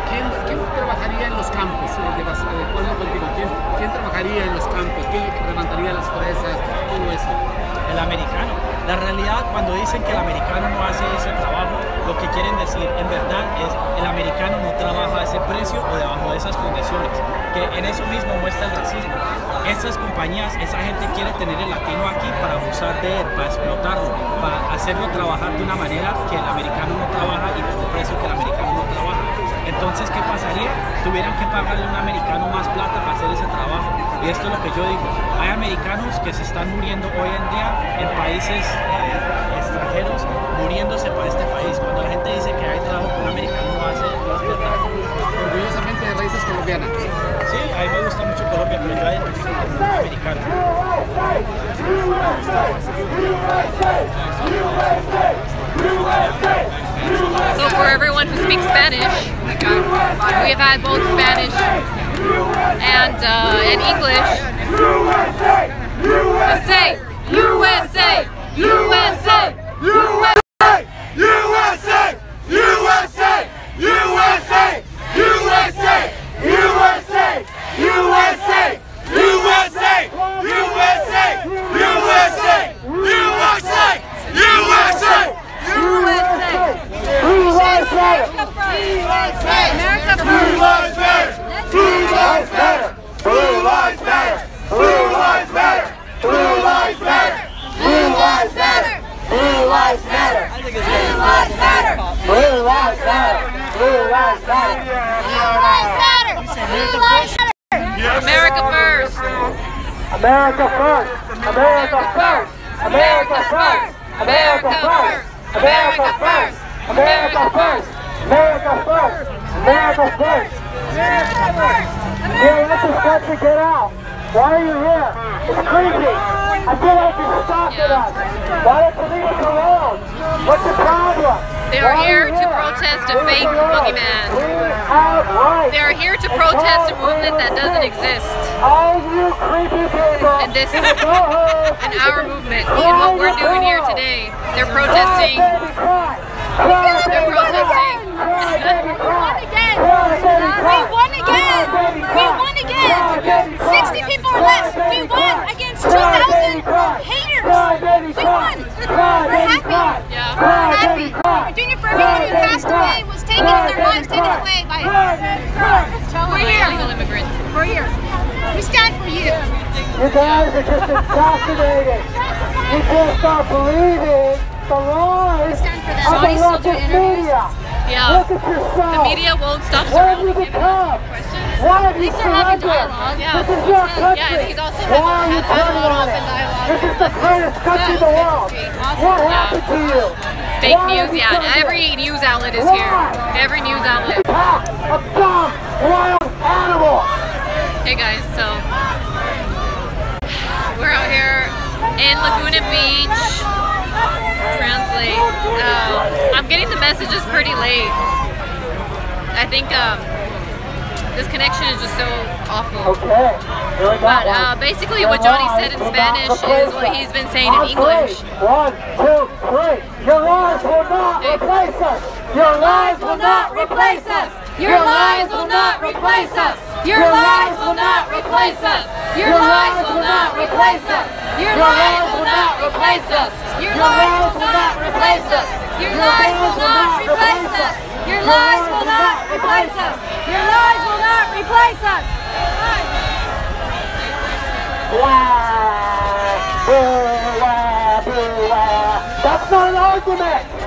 Speaker 21: ¿Quién trabajaría en los campos? De acuerdo contigo, ¿quién trabajaría en los campos? ¿Quién levantaría las fresas? Todo eso.
Speaker 1: El americano. La realidad, cuando dicen que el americano no hace ese trabajo, lo que quieren decir en verdad es el americano no trabaja a ese precio o debajo de esas condiciones, que en eso mismo muestra el racismo. Esas compañías, esa gente quiere tener el latino aquí para abusar de él, para explotarlo, para hacerlo trabajar de una manera que el americano no trabaja y por un precio que el americano no trabaja. Entonces, ¿qué pasaría? Tuvieran que pagarle a un americano más plata para hacer ese trabajo. Y esto es lo que yo digo. Hay americanos que se están muriendo hoy en día en países extranjeros, muriéndose para este país. Cuando la gente dice que hay trabajo que un americano no hace, no es verdad.
Speaker 21: Orgullosamente de raíces colombianas.
Speaker 1: Sí, a mí me gusta mucho Colombia, pero yo identifico como un americano.
Speaker 2: So for everyone who speaks Spanish, we have had both Spanish and in English. USA! USA! USA! USA!
Speaker 5: USA! USA! USA! USA! USA! USA! USA! USA! USA! USA!
Speaker 15: America first! Blue lives matter! Blue lives matter! Blue lives matter! Blue lives matter! Blue lives matter! Blue lives matter! Blue lives matter! Blue lives matter! Blue lives matter! Blue lives matter! Blue lives matter!
Speaker 2: America first!
Speaker 5: America first! America first! America first! America first! America first! America first! America first! America first! Here, let this country get out. Why are you here? It's creepy. I feel like you're stalking us. Why don't you leave us alone? What's the problem?
Speaker 2: They are here to protest a fake boogeyman. They are here to protest a movement that doesn't exist. And this, and our movement, and what we're doing here today, they're protesting. They're protesting.
Speaker 15: We won again! We won again! We won again! 60 people or less! We won against 2,000 haters! We won! We're happy!
Speaker 2: Yeah.
Speaker 15: We're happy! We're doing it for everyone who passed away, was taken, their lives taken away by we're here!
Speaker 2: Illegal immigrants.
Speaker 15: We're here! We stand for you!
Speaker 5: You guys are just indoctrinated. You can't stop believing the lies of the leftist media.
Speaker 2: Yeah.
Speaker 5: Look at yourself.
Speaker 2: The media won't stop
Speaker 5: What have you
Speaker 2: surrounding him.
Speaker 5: become? Why have you surrendered?
Speaker 2: Yeah.
Speaker 5: This is your country.
Speaker 2: Yeah, he's also
Speaker 5: Why are you
Speaker 2: had
Speaker 5: turning on it? This is the greatest country in the world. What happened to you?
Speaker 2: Fake
Speaker 5: Why
Speaker 2: news,
Speaker 5: have you
Speaker 2: yeah.
Speaker 5: done this?
Speaker 2: Every news outlet is here. Every news outlet.
Speaker 5: A dumb, wild animal.
Speaker 2: Hey guys, so we're out here in Laguna Beach. Translate. I'm getting the messages pretty late. I think this connection is just so awful.
Speaker 5: Okay.
Speaker 2: But basically what Johnny said in Spanish is what he's been saying in English.
Speaker 5: 1, 2, 3. Your lies will not replace us. Your lies will not replace us.
Speaker 15: Your lies will not replace us! Your lies will not replace us! Your lies will not replace us! Your lies will not replace us! Your lies will not replace us! Your lies will not replace us! Your lies will not replace us! Your lies will not replace us!
Speaker 5: That's not an argument!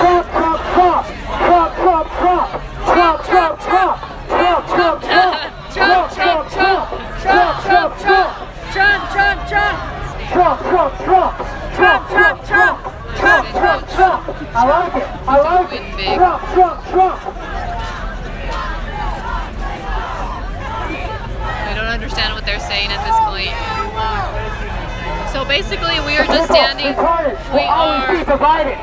Speaker 5: Trump, Trump, Trump! Trump, Trump, Trump! Trump, Trump, Trump! Trump, Trump, Trump! Trump, Trump, Trump! Trump, Trump, Trump!
Speaker 15: Trump, Trump, Trump!
Speaker 5: Trump, Trump, Trump!
Speaker 15: Trump, Trump, Trump!
Speaker 5: Trump, Trump, Trump! I like it! I like it! Trump, Trump, Trump!
Speaker 2: I don't understand what they're saying at this point. So basically, we are just standing. We are here divided.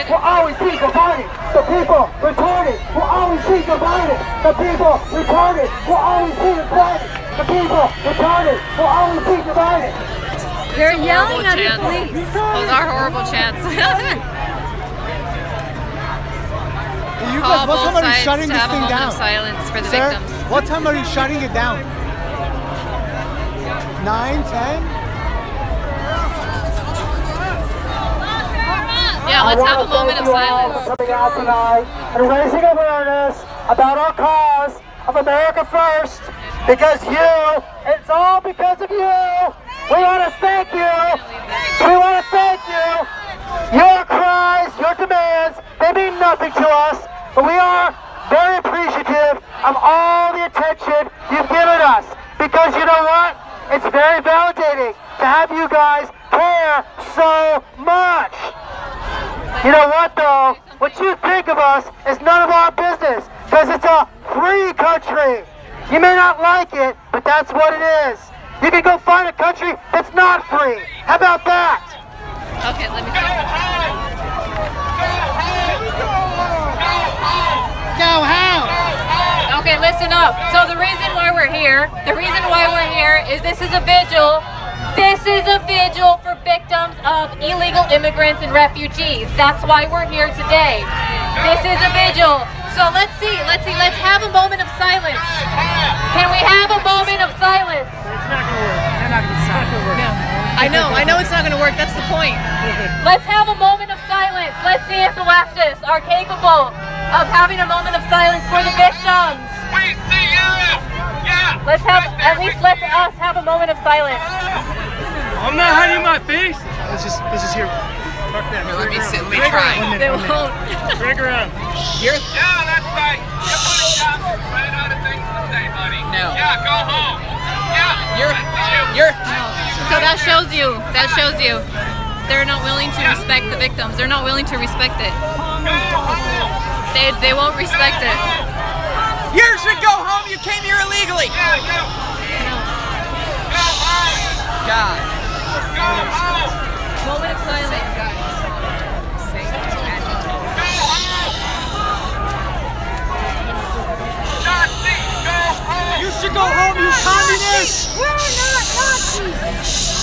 Speaker 5: Will always be divided. The people retarded will always be divided. The people retarded will always be divided. The people retarded will always be divided.
Speaker 2: They're yelling at the police. Those are horrible chants.
Speaker 7: You guys, what time are you shutting this thing down?
Speaker 2: Silence for the
Speaker 7: Sir,
Speaker 2: victims.
Speaker 7: what time are you shutting it down? 9, 10?
Speaker 2: Yeah, let's have a moment of silence.
Speaker 5: Coming out tonight and raising awareness about our cause of America First. Because you, it's all because of you. We want to thank you. We want to thank you. Your cries, your demands, they mean nothing to us. But we are very appreciative of all the attention you've given us. Because you know what? It's very validating to have you guys care so much. You know what though? What you think of us is none of our business, because it's a free country. You may not like it, but that's what it is. You can go find a country that's not free. How about that?
Speaker 2: Okay, let me see.
Speaker 5: Go home!
Speaker 15: Okay, listen up. So the reason why we're here is this is a vigil. This is a vigil for victims of illegal immigrants and refugees. That's why we're here today. This is a vigil. So let's have a moment of silence. Can we have a moment of silence?
Speaker 3: It's not gonna work. It's not gonna work.
Speaker 2: No. I know it's not gonna work. That's the point.
Speaker 15: Let's have a moment of silence. Let's see if the leftists are capable of having a moment of silence for the victims.
Speaker 5: We see you! Yeah!
Speaker 15: Let's have, at least let us have a moment of silence.
Speaker 3: I'm not hiding my face. Let's just hear. Fuck that.
Speaker 21: Here, let me see. Let me try.
Speaker 2: They won't.
Speaker 3: Drag around.
Speaker 21: You're
Speaker 5: Yeah, that's right. You put a job, ran out of things to say, buddy.
Speaker 21: No.
Speaker 5: Yeah, go home. Yeah.
Speaker 21: You're.
Speaker 2: So that shows you. They're not willing to respect the victims. They're not willing to respect it. They won't respect it.
Speaker 21: You should go home. You came here illegally.
Speaker 5: Yeah, you. Go home.
Speaker 21: God.
Speaker 5: Go home.
Speaker 2: Moment of silence.
Speaker 5: Nazis, go home.
Speaker 3: You should go home, you communist.
Speaker 15: We're not Nazis.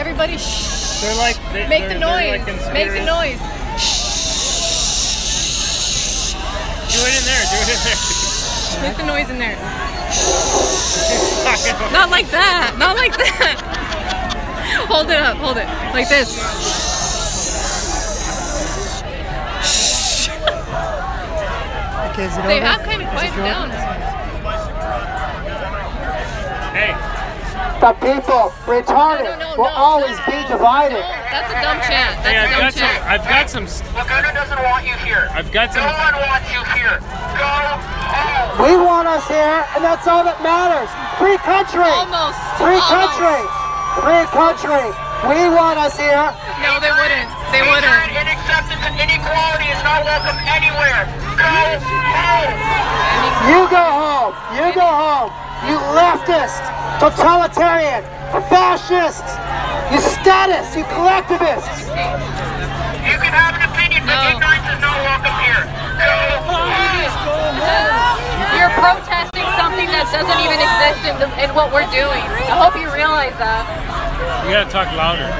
Speaker 2: Everybody
Speaker 3: They're like
Speaker 2: make the noise. Make the noise.
Speaker 3: Do it in there.
Speaker 2: Make the noise in there. Not like that. Not like that. Hold it up. Hold it. Like this.
Speaker 5: Okay, is it
Speaker 2: They
Speaker 5: over?
Speaker 2: have kind of quieted down.
Speaker 3: Hey.
Speaker 5: The people, retarded, will always be divided.
Speaker 2: That's a dumb chant. That's a dumb chant.
Speaker 3: I've got some.
Speaker 5: Laguna doesn't want you here.
Speaker 3: I've got some.
Speaker 5: No one wants you here. Go home. We want us here, and that's all that matters. Free country.
Speaker 2: Almost.
Speaker 5: Free
Speaker 2: Almost.
Speaker 5: country. Free country. We want us here.
Speaker 2: No, they wouldn't. They wouldn't.
Speaker 5: Inacceptance and inequality is not welcome anywhere. Go home. You go home. You go home. You leftist, totalitarian, fascist, you statists, you collectivists. You can have an opinion, but ignorance is not welcome here.
Speaker 15: You're protesting something that doesn't even exist in what we're doing. I hope you realize that.
Speaker 3: You gotta talk louder.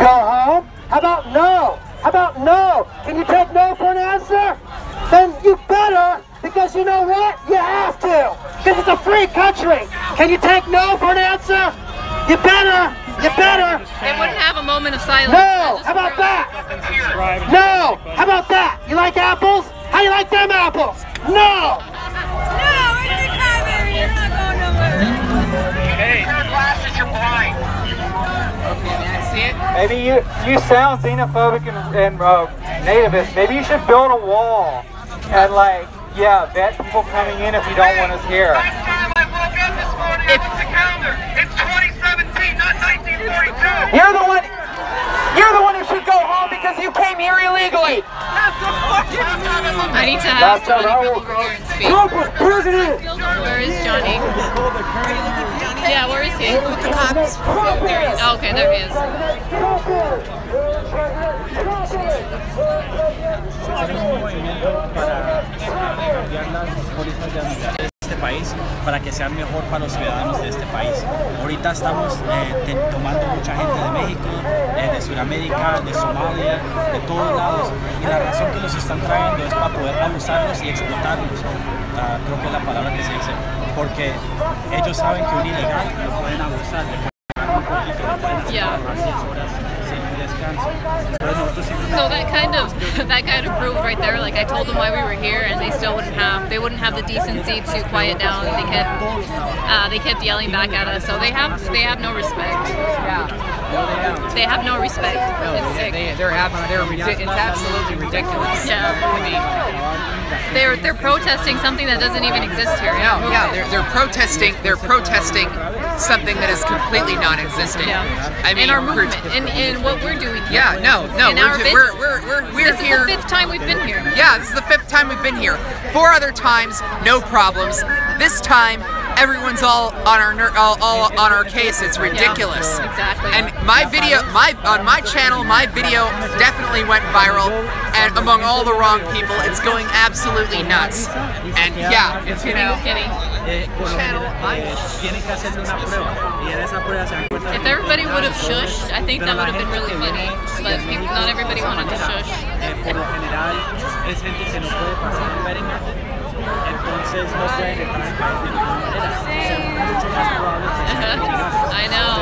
Speaker 5: Go home? How about no? How about no? Can you take no for an answer? Then you better, because you know what? You have to. Because it's a free country. Can you take no for an answer? You better. You better.
Speaker 2: They wouldn't have a moment of silence.
Speaker 5: No. How about that? No. How about that? You like apples? How you like them apples? No.
Speaker 10: No, we're in the cranberry. You're not going nowhere.
Speaker 5: Hey. Your glasses, you're blind.
Speaker 21: Okay, man, see it?
Speaker 8: Maybe you sound xenophobic and nativist. Maybe you should build a wall and vet people coming in if you don't want us here.
Speaker 5: It's the calendar. It's 2017, not 1942.
Speaker 21: You're the one who should go home because you came here illegally.
Speaker 2: I need to have Johnny come over here and speak. Where is Johnny? Yeah, where is he? With the cops. There he is. Oh, okay, there he is.
Speaker 1: Este país para que sea mejor para los ciudadanos de este país. Ahorita estamos tomando mucha gente de México, de Sudamérica, de Somalia, de todos lados, y la razón que los están trayendo es para poder abusarlos y explotarlos. Creo que es la palabra que se dice, porque ellos saben que un ilegal lo pueden abusar, le pueden dar un poquito, le pueden hacer 6 horas sin descanso. Pero nosotros
Speaker 2: So that kind of proved right there. Like I told them why we were here, and they still wouldn't have the decency to quiet down. They kept yelling back at us. So they have no respect.
Speaker 21: Yeah.
Speaker 2: They have no respect. It's sick.
Speaker 21: It's absolutely ridiculous.
Speaker 2: Yeah.
Speaker 21: I mean,
Speaker 2: they're protesting something that doesn't even exist here.
Speaker 21: Yeah, they're protesting. They're protesting something that is completely non-existent. I mean,
Speaker 2: in our movement, in what we're doing here.
Speaker 21: Yeah, no, we're
Speaker 2: this
Speaker 21: here.
Speaker 2: This is the 5th time we've been here.
Speaker 21: Yeah, this is the 5th time we've been here. 4 other times, no problems. This time, everyone's all on our case. It's ridiculous.
Speaker 2: Yeah, exactly.
Speaker 21: And my video, on my channel, my video definitely went viral, and among all the wrong people, it's going absolutely nuts. And yeah, it's
Speaker 2: If everybody would have shushed, I think that would have been really funny. But not everybody wanted to shush. I know.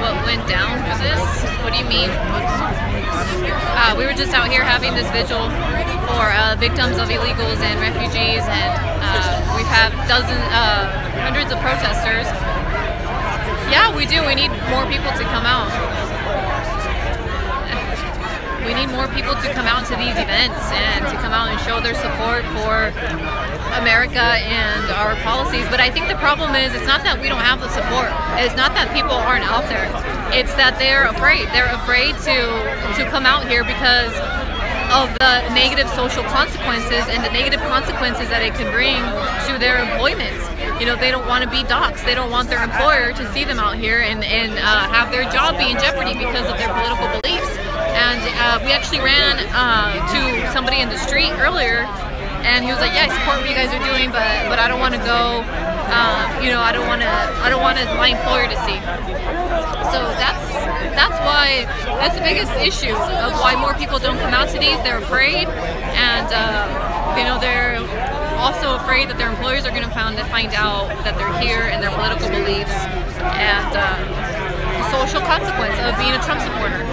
Speaker 2: What went down for this? What do you mean? We were just out here having this vigil for victims of illegals and refugees, and we've had hundreds of protesters. Yeah, we do. We need more people to come out. We need more people to come out to these events and to come out and show their support for America and our policies. But I think the problem is, it's not that we don't have the support. It's not that people aren't out there. It's that they're afraid. They're afraid to come out here because of the negative social consequences and the negative consequences that it can bring to their employment. You know, they don't want to be doxxed. They don't want their employer to see them out here and have their job be in jeopardy because of their political beliefs. And we actually ran to somebody in the street earlier, and he was like, "Yeah, I support what you guys are doing, but I don't want to go. You know, I don't want my employer to see." So that's why that's the biggest issue of why more people don't come out to these. They're afraid, and you know, they're also afraid that their employers are going to find out that they're here and their political beliefs and the social consequence of being a Trump supporter.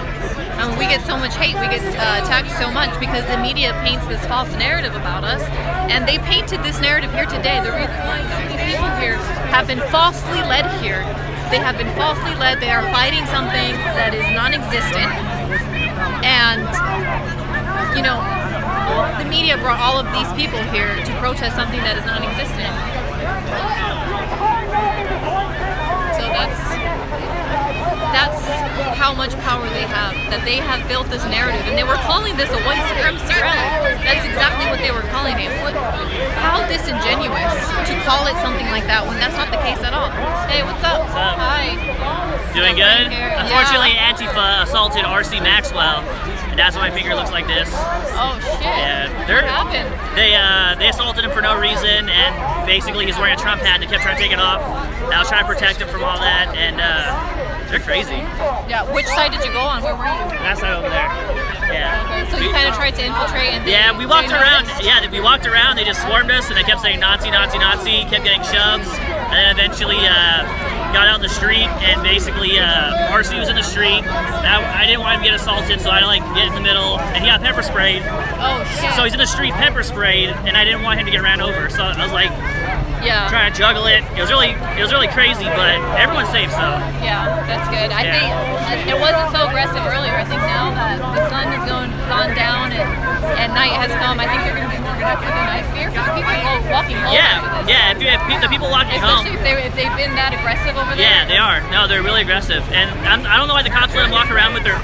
Speaker 2: We get so much hate, we get attacked so much because the media paints this false narrative about us, and they painted this narrative here today. The reason why so many people here have been falsely led here, they have been falsely led. They are fighting something that is non-existent, and you know, the media brought all of these people here to protest something that is non-existent. So that's how much power they have, that they have built this narrative, and they were calling this a white supremacy rally. That's exactly what they were calling it. How disingenuous to call it something like that when that's not the case at all. Hey, what's up?
Speaker 9: What's up?
Speaker 2: Hi.
Speaker 9: Doing good? Unfortunately, Antifa assaulted RC Maxwell, and that's why my finger looks like this.
Speaker 2: Oh shit.
Speaker 9: Yeah,
Speaker 2: what happened?
Speaker 9: They assaulted him for no reason, and basically he's wearing a Trump hat and they kept trying to take it off. I was trying to protect him from all that, and they're crazy.
Speaker 2: Yeah, which side did you go on? Where were you?
Speaker 9: That side over there. Yeah.
Speaker 2: Okay, so you kind of tried to infiltrate and
Speaker 9: yeah, we walked around. Yeah, we walked around. They just swarmed us, and they kept saying Nazi, Nazi, Nazi. Kept getting shoves, and then eventually got out in the street, and basically RC was in the street. I didn't want him to get assaulted, so I like get in the middle, and he got pepper sprayed.
Speaker 2: Oh shit.
Speaker 9: So he's in the street pepper sprayed, and I didn't want him to get ran over. So I was like,
Speaker 2: yeah,
Speaker 9: trying to juggle it. It was really crazy, but everyone's safe, so.
Speaker 2: Yeah, that's good. I think it wasn't so aggressive earlier. I think now that the sun has gone down and night has come, I think you're going to be more aggressive, and I fear for the people walking home.
Speaker 9: Yeah, if the people walking home.
Speaker 2: Especially if they've been that aggressive over there.
Speaker 9: Yeah, they are. No, they're really aggressive, and I don't know why the cops let them walk around with their.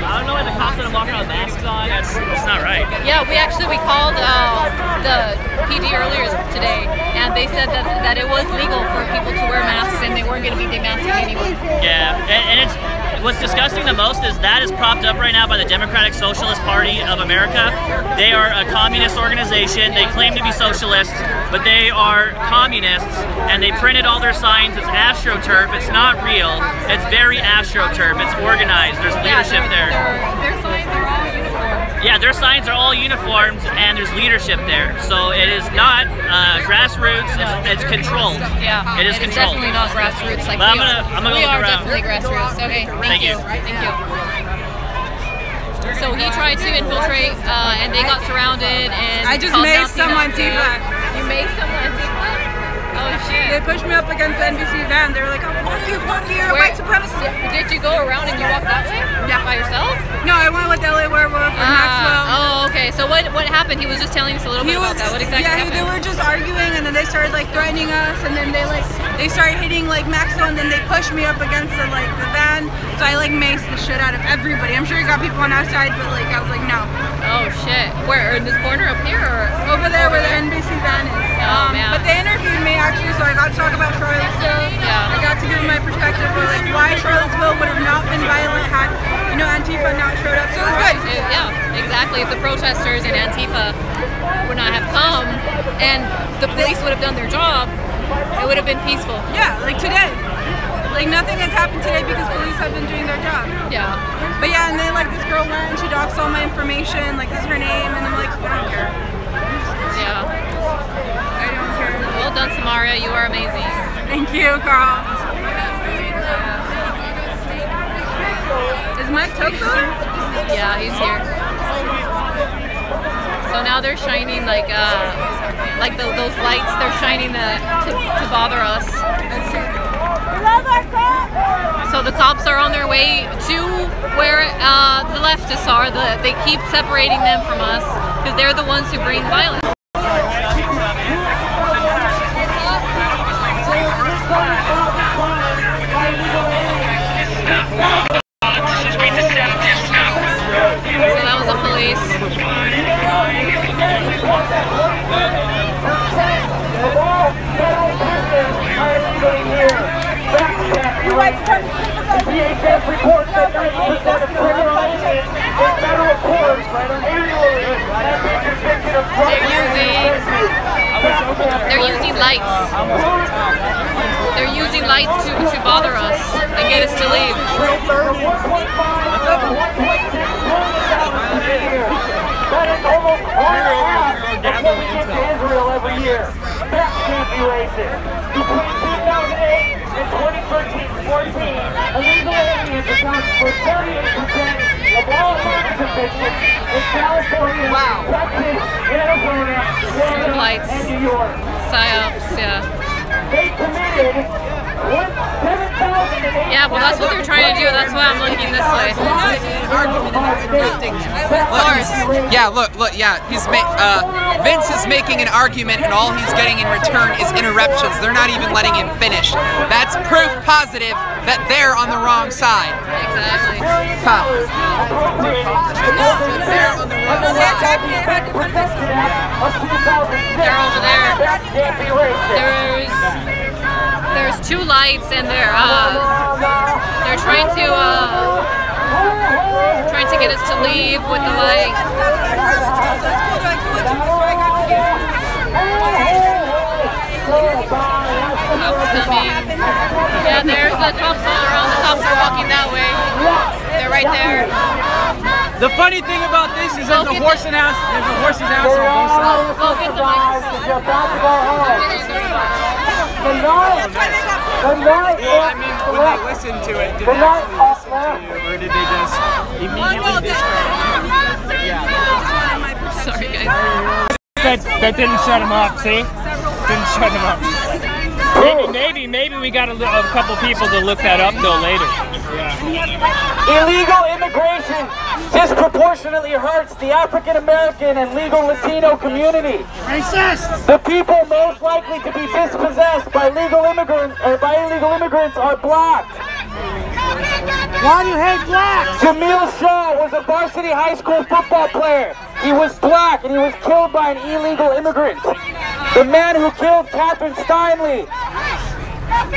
Speaker 9: I don't know why the cops let them walk around with masks on. That's not right.
Speaker 2: Yeah, we called the PD earlier today, and they said that it was legal for people to wear masks, and they weren't going to be demasking anyone.
Speaker 9: Yeah, and it's what's disgusting the most is that is propped up right now by the Democratic Socialist Party of America. They are a communist organization. They claim to be socialists, but they are communists, and they printed all their signs. It's AstroTurf. It's not real. It's very AstroTurf. It's organized. There's leadership there.
Speaker 2: Their signs are all uniformed.
Speaker 9: Yeah, their signs are all uniformed, and there's leadership there. So it is not grassroots. It's controlled.
Speaker 2: Yeah,
Speaker 9: it is controlled.
Speaker 2: It's definitely not grassroots. Like
Speaker 9: but I'm gonna go
Speaker 2: we
Speaker 9: look
Speaker 2: are
Speaker 9: around.
Speaker 2: definitely grassroots. Okay, thank you. Thank you. So he tried to infiltrate, and they got surrounded. And
Speaker 10: I just made someone Antifa.
Speaker 2: You made someone Antifa? Oh shit!
Speaker 10: They pushed me up against the NBC van. They were like, "Oh, fuck you, you're a white supremacist."
Speaker 2: Did you go around and you walked that way? Yeah, by yourself?
Speaker 10: No, I went with LA Werewolf and Maxwell.
Speaker 2: Oh, okay. So what happened? He was just telling us a little bit about that. What exactly happened?
Speaker 10: Yeah, they were just arguing, and then they started like threatening us, and then they started hitting like Maxwell, and then they pushed me up against the van. So I like maced the shit out of everybody. I'm sure you got people on our side, but like I was like, no.
Speaker 2: Oh shit! Where, in this corner up here, or
Speaker 10: over there where the NBC van is?
Speaker 2: Oh man.
Speaker 10: But they interviewed me actually, so I got to talk about Charlottesville.
Speaker 2: Yeah.
Speaker 10: I got to give my perspective of like why Charlottesville would have not been violent had Antifa not showed up. So it was good.
Speaker 2: Yeah, exactly. If the protesters and Antifa would not have come, and the police would have done their job, it would have been peaceful.
Speaker 10: Yeah, like today. Like nothing has happened today because police have been doing their job.
Speaker 2: Yeah.
Speaker 10: But yeah, and then like this girl went and she doxed all my information, like this is her name, and I'm like, I don't care.
Speaker 2: Yeah.
Speaker 10: I don't care.
Speaker 2: Well done, Samaria. You are amazing.
Speaker 10: Thank you, Carl. Is Mike Toko?
Speaker 2: Yeah, he's here. So now they're shining like those lights. They're shining to bother us. So the cops are on their way to where the leftists are. They keep separating them from us because they're the ones who bring violence. So that was the police.
Speaker 5: DHS reports that 90% of criminals in federal courts annually have been convicted of
Speaker 2: They're using lights. They're using lights to bother us and get us to leave.
Speaker 5: That is almost half of what we give to Israel every year. That can't be racist. Between 2008 and 2013-14, illegal aliens account for 38% of all murder convictions in California, Texas, Arizona, Florida, and New York.
Speaker 2: Psyops, yeah.
Speaker 5: They committed 7,000.
Speaker 2: Yeah, well that's what they're trying to do. That's why I'm looking this way.
Speaker 21: Yeah, look, yeah. Vince is making an argument, and all he's getting in return is interruptions. They're not even letting him finish. That's proof positive that they're on the wrong side.
Speaker 2: Exactly. They're over there. There's two lights, and they're trying to get us to leave with the light. Cops coming. Yeah, there's the cops all around. The cops are walking that way. They're right there.
Speaker 1: The funny thing about this is there's a horse's ass on both sides.
Speaker 2: Go get the
Speaker 3: Well, I mean, when they listened to it, did they actually listen to you, or did they just immediately discredit you? Yeah.
Speaker 2: Sorry, guys.
Speaker 3: That didn't shut him up, see? Didn't shut him up. Maybe we got a couple people to look that up though later.
Speaker 5: Illegal immigration disproportionately hurts the African American and legal Latino community. Racist! The people most likely to be dispossessed by illegal immigrants are black. Why do you hate blacks? Jamil Shaw was a varsity high school football player. He was black and he was killed by an illegal immigrant. The man who killed Catherine Steinle.
Speaker 14: I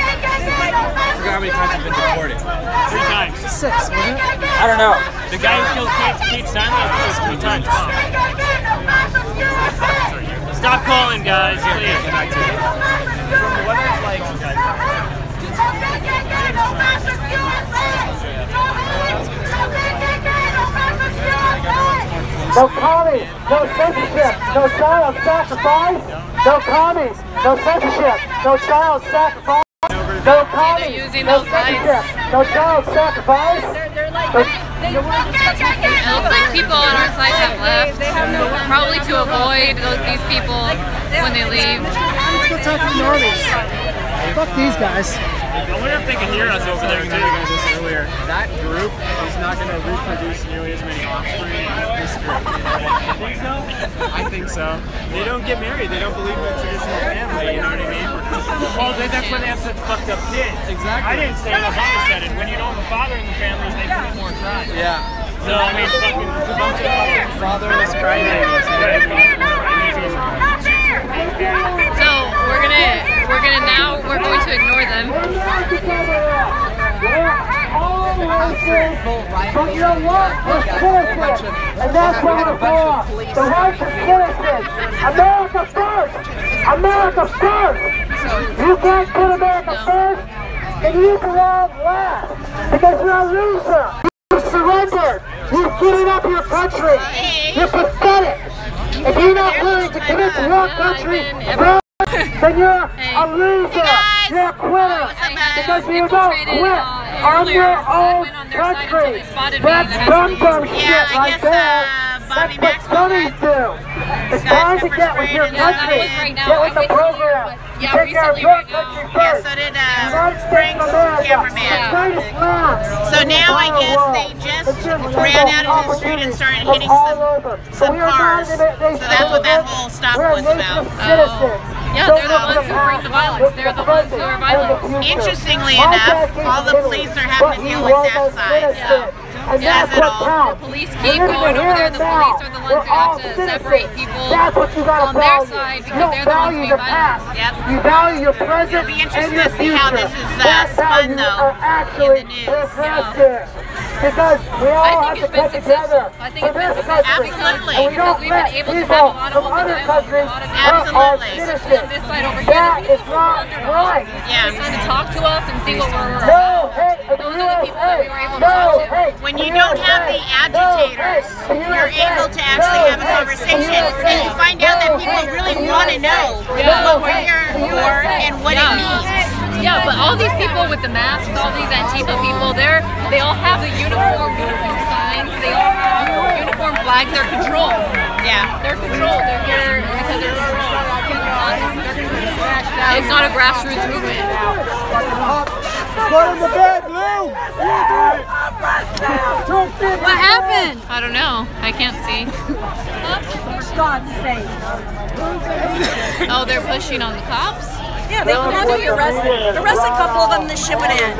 Speaker 14: forgot how many times you've been deported.
Speaker 3: 3 times.
Speaker 14: 6, was it?
Speaker 1: I don't know.
Speaker 3: The guy who killed Kate Steinle, I think it was 3 times. Stop calling, guys, please.
Speaker 14: Get back to it. From what it's like,
Speaker 5: No commies, no censorship, no child sacrifice. No commies, no censorship, no child sacrifice. No commies, no censorship, no child sacrifice.
Speaker 2: It looks like people on our side have left, probably to avoid these people when they leave.
Speaker 7: Let's go talk to the Nordies. Fuck these guys.
Speaker 3: I wonder if they can hear us over there too. Earlier, that group is not going to reproduce nearly as many offspring as this group. You think so? I think so. They don't get married. They don't believe in the traditional family. You know what I mean? Well, that's when they have such fucked up kids. Exactly. I didn't say it. Obama said it. When you don't have a father in the family, they commit more crimes. Yeah. So I mean, fucking it's a bunch of fucking fatherless crybabies.
Speaker 2: So we're going to ignore them.
Speaker 5: But you know what? We're citizens, and that's what we're for. The rights of citizens. America first! America first! You can't put America first, and you belong last, because you're a loser. You surrendered. You've given up your country. You're pathetic. If you're not willing to commit to one country, then you're a loser. You're a quitter. Because you don't quit on your own country. That's dumb shit right there. That's what dummies do. It's time to get with your country. Get with the program. Take care of your country first.
Speaker 6: So did Frank's cameraman. So now I guess they just ran out into the street and started hitting some cars. So that's what that whole stop was about.
Speaker 2: Yeah, they're the ones who bring the violence. They're the ones who are violent.
Speaker 6: Interestingly enough, all the police are having to deal with that side.
Speaker 2: Yeah, the police keep going over there. The police are the ones who have to separate people on their side because they're the ones being violent.
Speaker 6: Yep.
Speaker 5: You value your present.
Speaker 6: It'll be interesting to see how this is spun though in the news.
Speaker 5: Because we all have to get together for this country. And we don't let people from other countries hurt our citizens. That is not right.
Speaker 2: Yeah, trying to talk to us and see what we're about.
Speaker 5: No, hey, those are the people that we were able to talk to.
Speaker 6: When you don't have the agitators, you're able to actually have a conversation and you find out that people really want to know what we're here for and what it means.
Speaker 2: Yeah, but all these people with the masks, all these Antifa people, they all have the uniform signs, they all have uniform flags, they're controlled.
Speaker 6: Yeah.
Speaker 2: They're controlled, they're here because they're controlled. It's not a grassroots movement.
Speaker 5: Put in the bed, Lou!
Speaker 2: What happened? I don't know. I can't see.
Speaker 10: For God's sake.
Speaker 2: Oh, they're pushing on the cops?
Speaker 10: Yeah, they want to be arrested. Arrest a couple of them, this shit would end.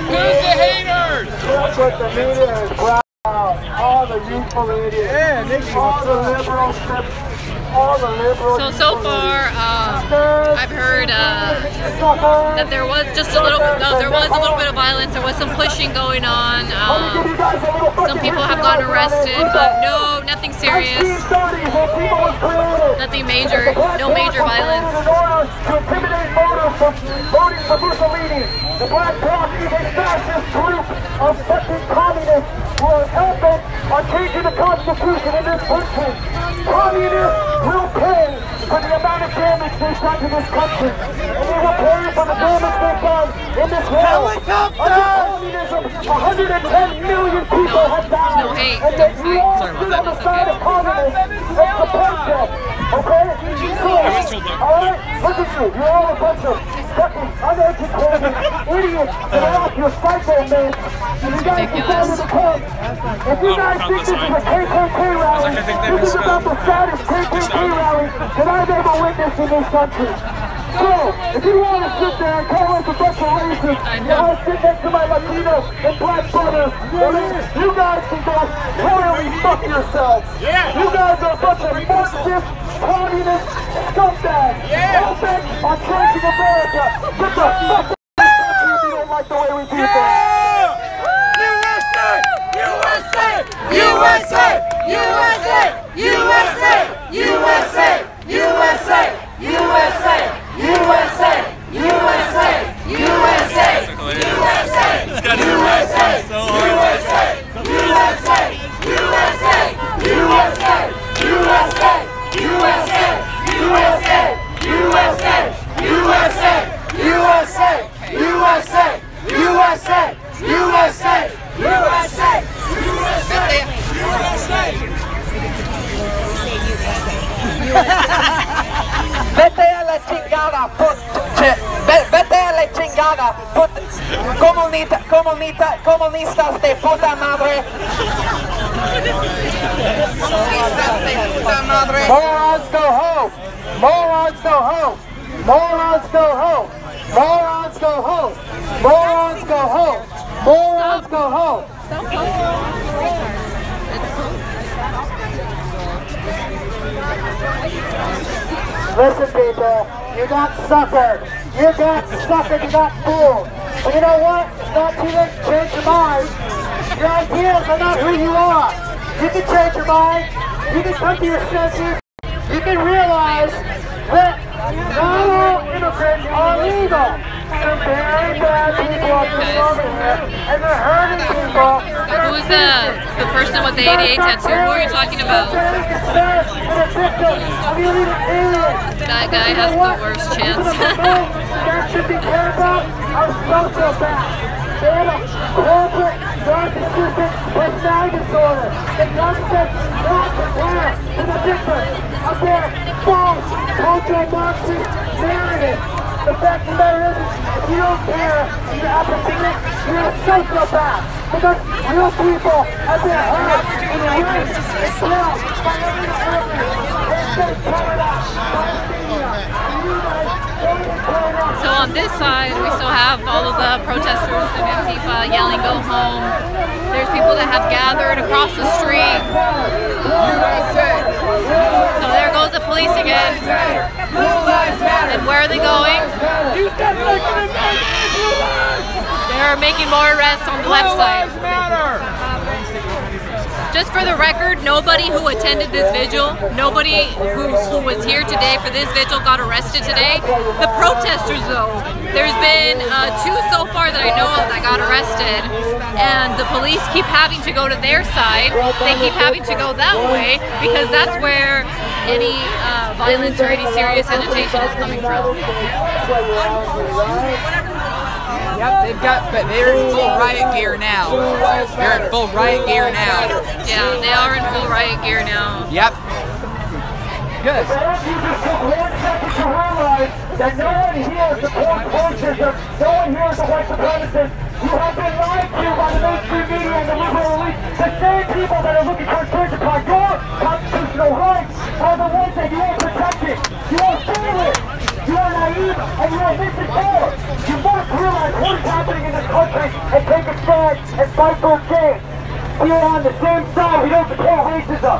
Speaker 5: Who's the haters? Put the media is proud. All the youthful idiots. Yeah, all the liberals.
Speaker 2: So far, I've heard that there was just a little bit. No, there was a little bit of violence. There was some pushing going on. Some people have gotten arrested, but no, nothing serious. Nothing major. No major violence.
Speaker 5: To intimidate voters from voting for Mussolini. The Black Bloc is a fascist group of fucking communists who are hell-bent on changing the Constitution in this country. Communists will pay for the amount of damage they've done to this country. And they will pay for the damage they've done in this world. Under communism, 110 million people have died.
Speaker 2: No hate.
Speaker 5: And yet you all sit on the side of communists and support them. Okay? Alright? Look at you. You're all a bunch of fucking uneducated idiots that are off your cycle, man. You guys can go to the court. If you guys think this is a KKK rally, this is about the saddest KKK rally that I've ever witnessed in this country. So, if you want to sit there and call us a bunch of racists, you want to sit next to my Latino and black brothers, you guys can go royally fuck yourselves. You guys are a bunch of Marxist, communist scumbags. All bent on changing America. Get the fuck out of this country if you don't like the way we do things.
Speaker 15: USA! USA! USA! USA! USA! USA! USA! USA! USA! USA! USA! It's got to be so hard. USA! USA! USA! USA! USA!
Speaker 13: chingada, vete a la chingada, comunistas de puta madre.
Speaker 5: Morons go home! Morons go home! Morons go home! Morons go home! Morons go home! Morons go home! Listen, people, you got suckered. You got suckered, you got fooled. But you know what? It's not too late to change your mind. Your ideas are not who you are. You can change your mind. You can come to your senses. You can realize that not all immigrants are legal. Some very bad people are coming over here, and they're hurting people.
Speaker 2: Who's the person with the 88 tattoo? Who are you talking about? That guy has the worst chance.
Speaker 5: That should be cared about are sociopaths. They have a corporate, narcissistic personality disorder. It doesn't not compare to the difference of their false cultural Marxist narrative. The fact of the matter is, if you don't care, you're apathetic, you're a sociopath. Because real people have been hurt in the race and killed by every
Speaker 2: So on this side, we still have all of the protesters of Antifa yelling, "Go home." There's people that have gathered across the street. So there goes the police again. And where are they going? They're making more arrests on the left side. Just for the record, nobody who attended this vigil, nobody who was here today for this vigil got arrested today. The protesters though, there's been 2 so far that I know of that got arrested, and the police keep having to go to their side. They keep having to go that way because that's where any violence or any serious agitation is coming from.
Speaker 21: Yep, they're in full riot gear now. They're in full riot gear now.
Speaker 2: Yeah, they are in full riot gear now.
Speaker 21: Yep. Good.
Speaker 5: That no one here supports fascism, no one here is a white supremacist. You have been lied to by the mainstream media and the liberal elite. The same people that are looking to infringe upon your constitutional rights are the ones that you are protecting. You are fearless, you are naive, and you are misinformed. You must realize what is happening in this country and take a stand and fight for change. We are on the same side, we don't support racism.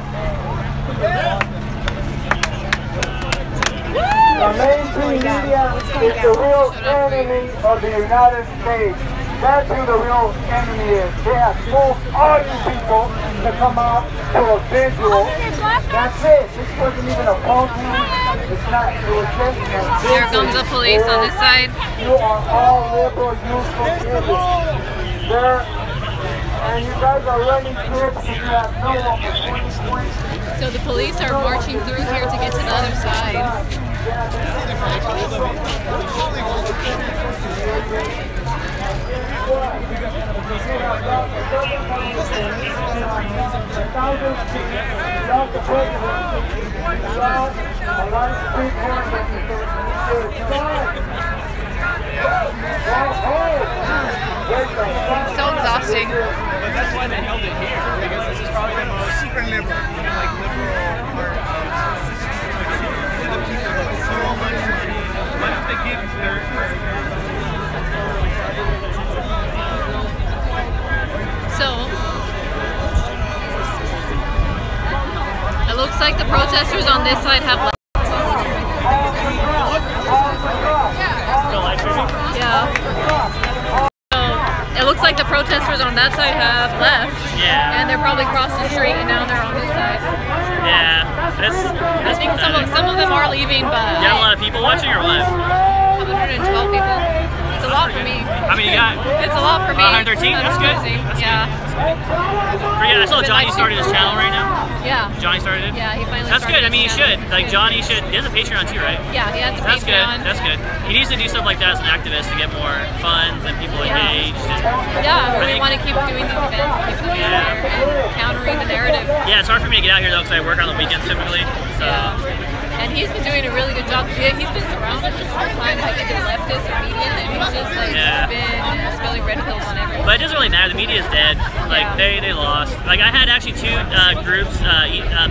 Speaker 5: The mainstream media is the real enemy of the United States. That's who the real enemy is. They have forced all you people to come out to a visual. That's it. This wasn't even a program. It's not. It was just a
Speaker 2: Here comes the police on this side.
Speaker 5: You are all liberal, useful idiots. And you guys are running trips and you have no opportunity.
Speaker 2: So the police are marching through here to get to the other side. So exhausting.
Speaker 3: But that's why they held it here, because this is probably the most super liberal,
Speaker 2: So it looks like the protesters on this side have left. Yeah. So it looks like the protesters on that side have left.
Speaker 9: Yeah.
Speaker 2: And they're probably crossed the street and now they're on this side.
Speaker 9: Yeah.
Speaker 2: I think some of them are leaving, but
Speaker 9: you have a lot of people watching or what?
Speaker 2: 112 people. It's a lot for me.
Speaker 9: How many you got?
Speaker 2: It's a lot for me.
Speaker 9: 113? That's good.
Speaker 2: Yeah.
Speaker 9: I saw Johnny started his channel right now.
Speaker 2: Yeah.
Speaker 9: Johnny started it?
Speaker 2: Yeah, he finally
Speaker 9: That's
Speaker 2: started
Speaker 9: good. I mean, he
Speaker 2: his
Speaker 9: should.
Speaker 2: channel.
Speaker 9: Like, Johnny should. He has a Patreon too, right?
Speaker 2: Yeah, he has a
Speaker 9: That's
Speaker 2: Patreon.
Speaker 9: good. That's good. He needs to do stuff like that as an activist to get more funds and people engaged. And
Speaker 2: Yeah, we want to keep doing these events, keep them there, and countering the narrative.
Speaker 9: Yeah, it's hard for me to get out here though because I work on the weekends typically. So.
Speaker 2: And he's been doing a really good job. He's been surrounded this whole time by either leftists or media, and he's just like been spilling red pills on everyone.
Speaker 9: But it doesn't really matter. The media's dead. Like they lost. Like I had actually 2 groups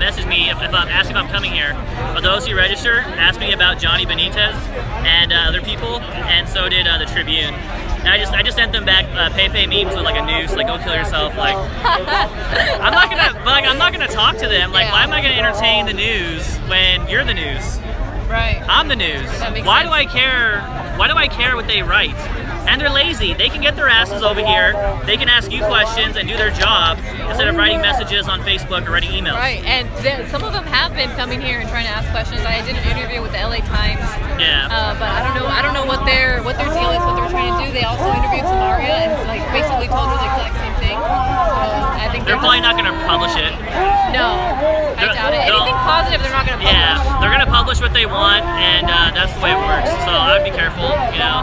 Speaker 9: message me if I'm asking if I'm coming here. But those who register asked me about Johnny Benitez and other people, and so did the Tribune. And I just sent them back Pepe memes with like a noose, like go kill yourself. Like I'm not gonna talk to them. Like why am I gonna entertain the news when you're the news?
Speaker 2: Right.
Speaker 9: I'm the news. Why do I care? Why do I care what they write? And they're lazy. They can get their asses over here. They can ask you questions and do their job instead of writing messages on Facebook or writing emails.
Speaker 2: Right, and some of them have been coming here and trying to ask questions. I did an interview with the LA Times.
Speaker 9: Yeah.
Speaker 2: But I don't know what their deal is, what they're trying to do. They also interviewed Samaria and like basically told her the exact same thing. So I think
Speaker 9: they're probably not going to publish it.
Speaker 2: No, I doubt it. Anything positive, they're not going to publish.
Speaker 9: Yeah, they're going to publish what they want, and that's the way it works. So I would be careful. You know,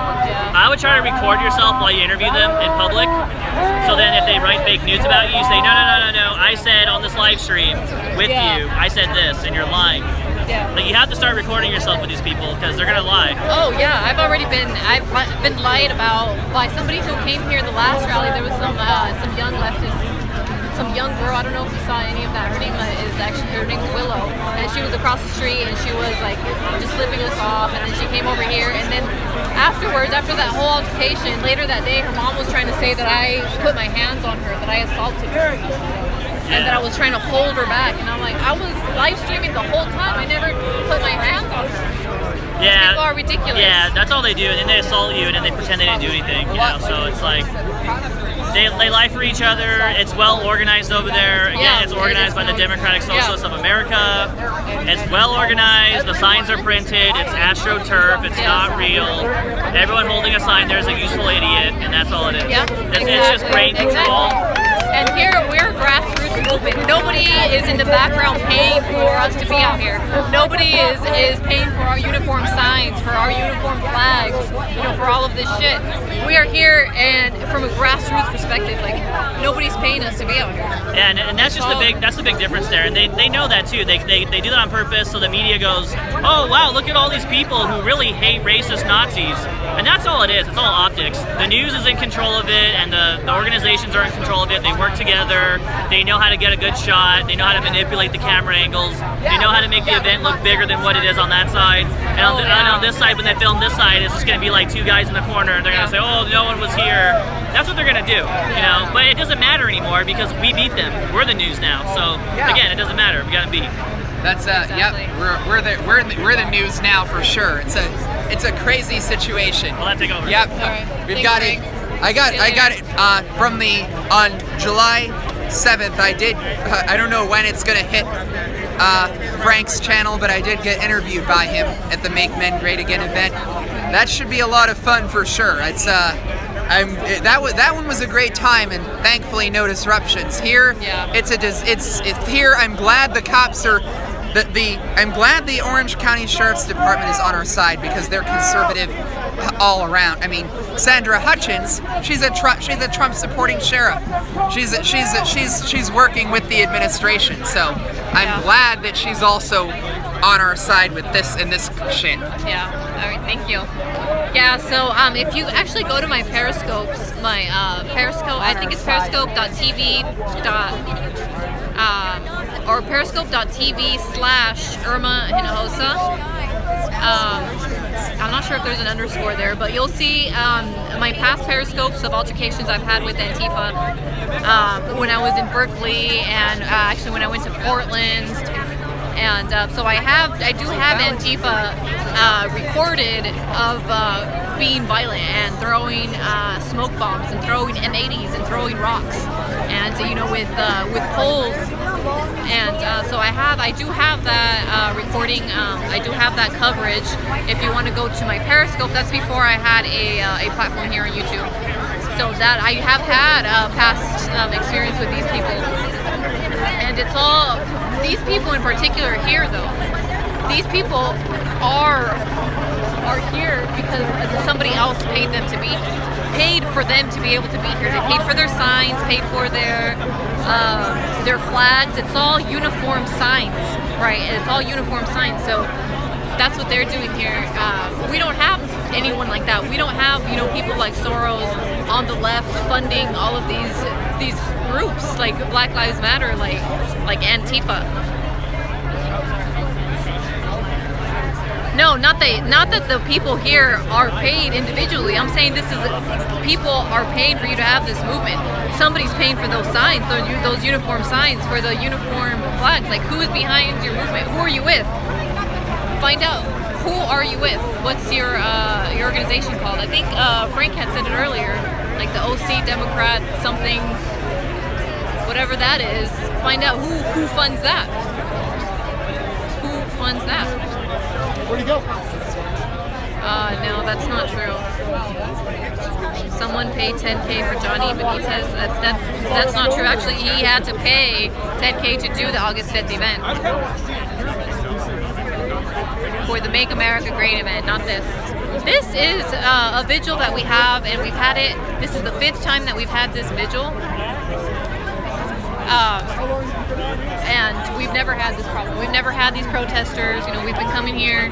Speaker 9: I would try to record yourself while you interview them in public. So then if they write fake news about you, you say, no, I said on this live stream with you, I said this, and you're lying.
Speaker 2: Yeah.
Speaker 9: Like you have to start recording yourself with these people because they're gonna lie.
Speaker 2: Oh yeah, I've been lied about by somebody who came here the last rally. There was some young leftist, some young girl. I don't know if you saw any of that. Her name is Willow, and she was across the street and she was like just flipping us off. And then she came over here, and then afterwards, after that whole altercation, later that day, her mom was trying to say that I put my hands on her, that I assaulted her. And that I was trying to hold her back, and I'm like, I was live streaming the whole time. I never put my hands on her.
Speaker 9: Yeah,
Speaker 2: people are ridiculous.
Speaker 9: Yeah, that's all they do, and then they assault you, and then they pretend they didn't do anything. You know, so it's like they lie for each other. It's well organized over there. Again, it's organized by the Democratic Socialists of America. It's well organized. The signs are printed. It's AstroTurf. It's not real. Everyone holding a sign there is a useful idiot, and that's all it is.
Speaker 2: Yeah,
Speaker 9: it's just brain control.
Speaker 2: And here we're a grassroots movement. Nobody is in the background paying for us to be out here. Nobody is paying for our uniform signs, for our uniform flags, you know, for all of this shit. We are here, and from a grassroots perspective, like nobody's paying us to be out here.
Speaker 9: Yeah, and that's just the big difference there. And they know that too. They do that on purpose, so the media goes, oh wow, look at all these people who really hate racist Nazis. And that's all it is. It's all optics. The news is in control of it, and the organizations are in control of it. They work together. They know how to get a good shot. They know how to manipulate the camera angles. They know how to make the event look bigger than what it is on that side. And on this side, when they film this side, it's just going to be like 2 guys in the corner, and they're going to say, oh, no one was here. That's what they're going to do, you know. But it doesn't matter anymore because we beat them. We're the news now. So again, it doesn't matter. We got to beat.
Speaker 21: That's yep. We're the news now for sure. It's a crazy situation.
Speaker 9: I'll have to take over.
Speaker 21: Yep.
Speaker 2: Right.
Speaker 21: We've got it. I got it on July 7th. I did. I don't know when it's gonna hit Frank's channel, but I did get interviewed by him at the Make Men Great Again event. That should be a lot of fun for sure. It's that one was a great time, and thankfully no disruptions. Here, it's here. I'm glad the cops are. I'm glad the Orange County Sheriff's Department is on our side because they're conservative all around. I mean, Sandra Hutchins, she's a Trump supporting sheriff. She's working with the administration. So I'm glad that she's also on our side with this and this shit.
Speaker 2: Yeah. All right. Thank you. Yeah. So if you actually go to my Periscopes, my Periscope, I think it's periscope.tv. Or periscope.tv/Irma Hinojosa. I'm not sure if there's an underscore there, but you'll see my past Periscopes of altercations I've had with Antifa when I was in Berkeley, and actually when I went to Portland. And so I do have Antifa recorded of being violent and throwing smoke bombs and throwing M80s and throwing rocks, and you know, with poles. And so I do have that recording. I do have that coverage. If you want to go to my Periscope, that's before I had a platform here on YouTube. So that I have had past experience with these people, and it's all these people in particular here. Though these people are here because somebody else paid them to be. Paid for them to be able to be here. They paid for their signs, paid for their flags. It's all uniform signs, right? It's all uniform signs. So That's what they're doing here. We don't have anyone like that. We don't have, you know, people like Soros on the left funding all of these groups like Black Lives Matter, like Antifa. No, not that the people here are paid individually. I'm saying this is people are paid for you to have this movement. Somebody's paying for those signs, those uniform signs, for the uniform flags. Like, who is behind your movement? Who are you with? Find out. Who are you with? What's your organization called? I think Frank had said it earlier, like the OC Democrat something, whatever that is. Find out who funds that. Who funds that?
Speaker 5: Where'd he go?
Speaker 2: No, that's not true. Someone paid 10K for Johnny Benitez. That's not true. Actually, he had to pay 10K to do the August 5th event. For the Make America Great event, not this. This is a vigil that we have, and we've had it. This is the 5th time that we've had this vigil. And we've never had this problem. We've never had these protesters. You know, we've been coming here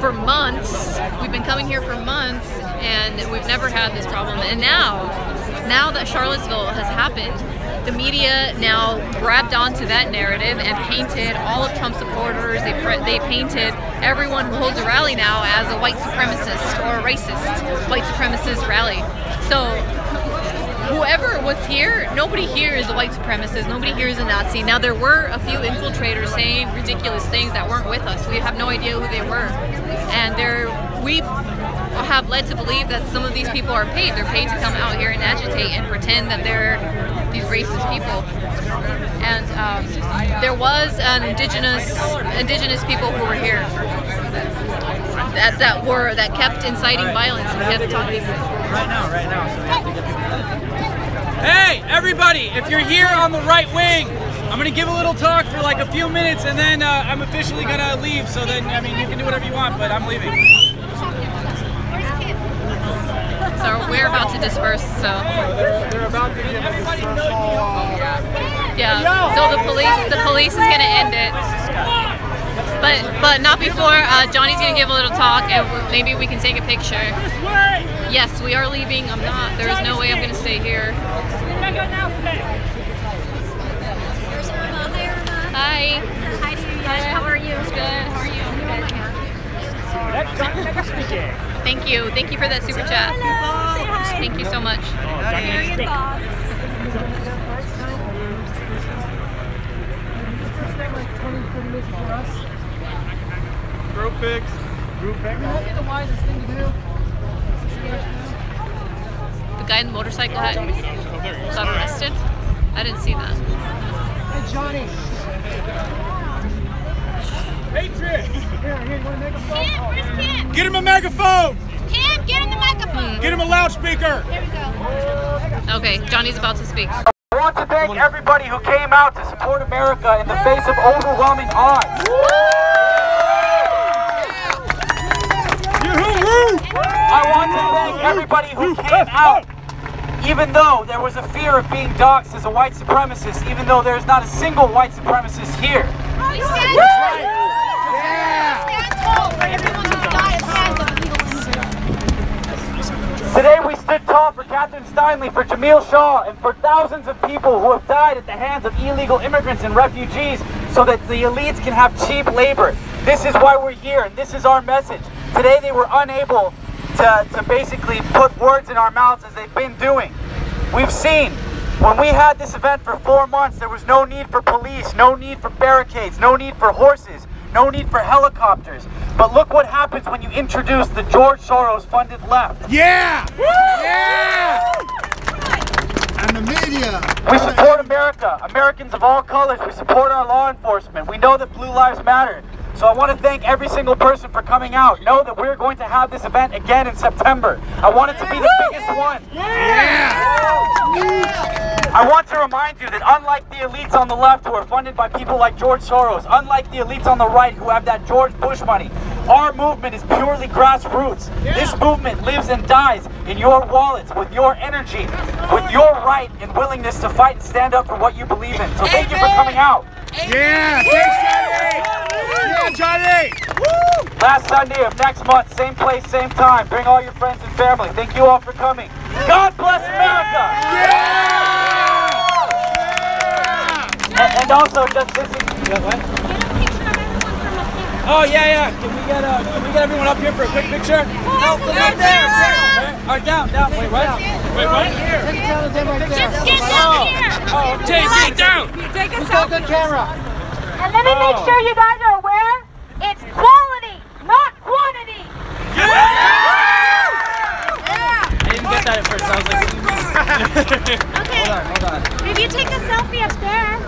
Speaker 2: for months. We've been coming here for months, and we've never had this problem. And now that Charlottesville has happened, the media now grabbed onto that narrative and painted all of Trump supporters. They painted everyone who holds a rally now as a white supremacist or a racist white supremacist rally. So whoever was here, nobody here is a white supremacist. Nobody here is a Nazi. Now, there were a few infiltrators saying ridiculous things that weren't with us. We have no idea who they were. And we have led to believe that some of these people are paid. They're paid to come out here and agitate and pretend that they're these racist people. And there was an indigenous people who were here that kept inciting violence and kept talking.
Speaker 1: Right now. So we have to get people. Hey, everybody! If you're here on the right wing, I'm gonna give a little talk for like a few minutes, and then I'm officially gonna leave. So then, I mean, you can do whatever you want, but I'm leaving.
Speaker 2: So we're about to disperse. So
Speaker 5: they're about to give a dispersal.
Speaker 2: Yeah. So the police is gonna end it. But not before. Johnny's gonna give a little talk, and maybe we can take a picture. Yes, we are leaving. I'm not. There is no way I'm gonna stay here. Hi.
Speaker 11: Hi to you guys. How are you?
Speaker 2: Good. How are you? Thank you. Thank you for that super chat.
Speaker 11: Hello.
Speaker 2: Thank you so much.
Speaker 5: Group pics. That'd be the wisest thing to do.
Speaker 2: The guy in the motorcycle hat got arrested? I didn't see that.
Speaker 5: Hey, Johnny. Patriot! Here, you want to make a phone call?
Speaker 11: Where's Kent?
Speaker 5: Get him a megaphone!
Speaker 11: Kent, get him the microphone.
Speaker 5: Get him a loudspeaker!
Speaker 11: There we go.
Speaker 2: Okay, Johnny's about to speak.
Speaker 8: I want to thank everybody who came out to support America in the face of overwhelming odds. I want to thank everybody who came out, even though there was a fear of being doxxed as a white supremacist, even though there's not a single white supremacist here. Today we stood tall for Catherine Steinle, for Jamil Shaw, and for thousands of people who have died at the hands of illegal immigrants and refugees so that the elites can have cheap labor. This is why we're here, and this is our message. Today they were unable to basically put words in our mouths as they've been doing. We've seen, when we had this event for 4 months, there was no need for police, no need for barricades, no need for horses, no need for helicopters. But look what happens when you introduce the George Soros funded left.
Speaker 5: Yeah! Yeah! And the media.
Speaker 8: We support America, Americans of all colors. We support our law enforcement. We know that Blue Lives Matter. So I want to thank every single person for coming out. Know that we're going to have this event again in September. I want it to be the biggest one. I want to remind you that unlike the elites on the left who are funded by people like George Soros, unlike the elites on the right who have that George Bush money, our movement is purely grassroots. This movement lives and dies in your wallets, with your energy, with your right and willingness to fight and stand up for what you believe in. So thank you for coming out.
Speaker 5: Yeah! Thanks, Johnny! Johnny! Woo!
Speaker 8: Last Sunday of next month, same place, same time. Bring all your friends and family. Thank you all for coming. God bless America! Yeah! And also, just this is... What? Oh, yeah. Can we get everyone up here for a quick picture? No, right there. Or down. Wait, what?
Speaker 5: Wait, what?
Speaker 11: Just get down here.
Speaker 8: Oh,
Speaker 5: take it down.
Speaker 10: Take a selfie.
Speaker 5: Good camera.
Speaker 11: And let me make sure you guys are aware, it's quality, not quantity.
Speaker 8: I didn't get that at first. I was like,
Speaker 11: Okay.
Speaker 8: hold on.
Speaker 11: Maybe you take a selfie up there.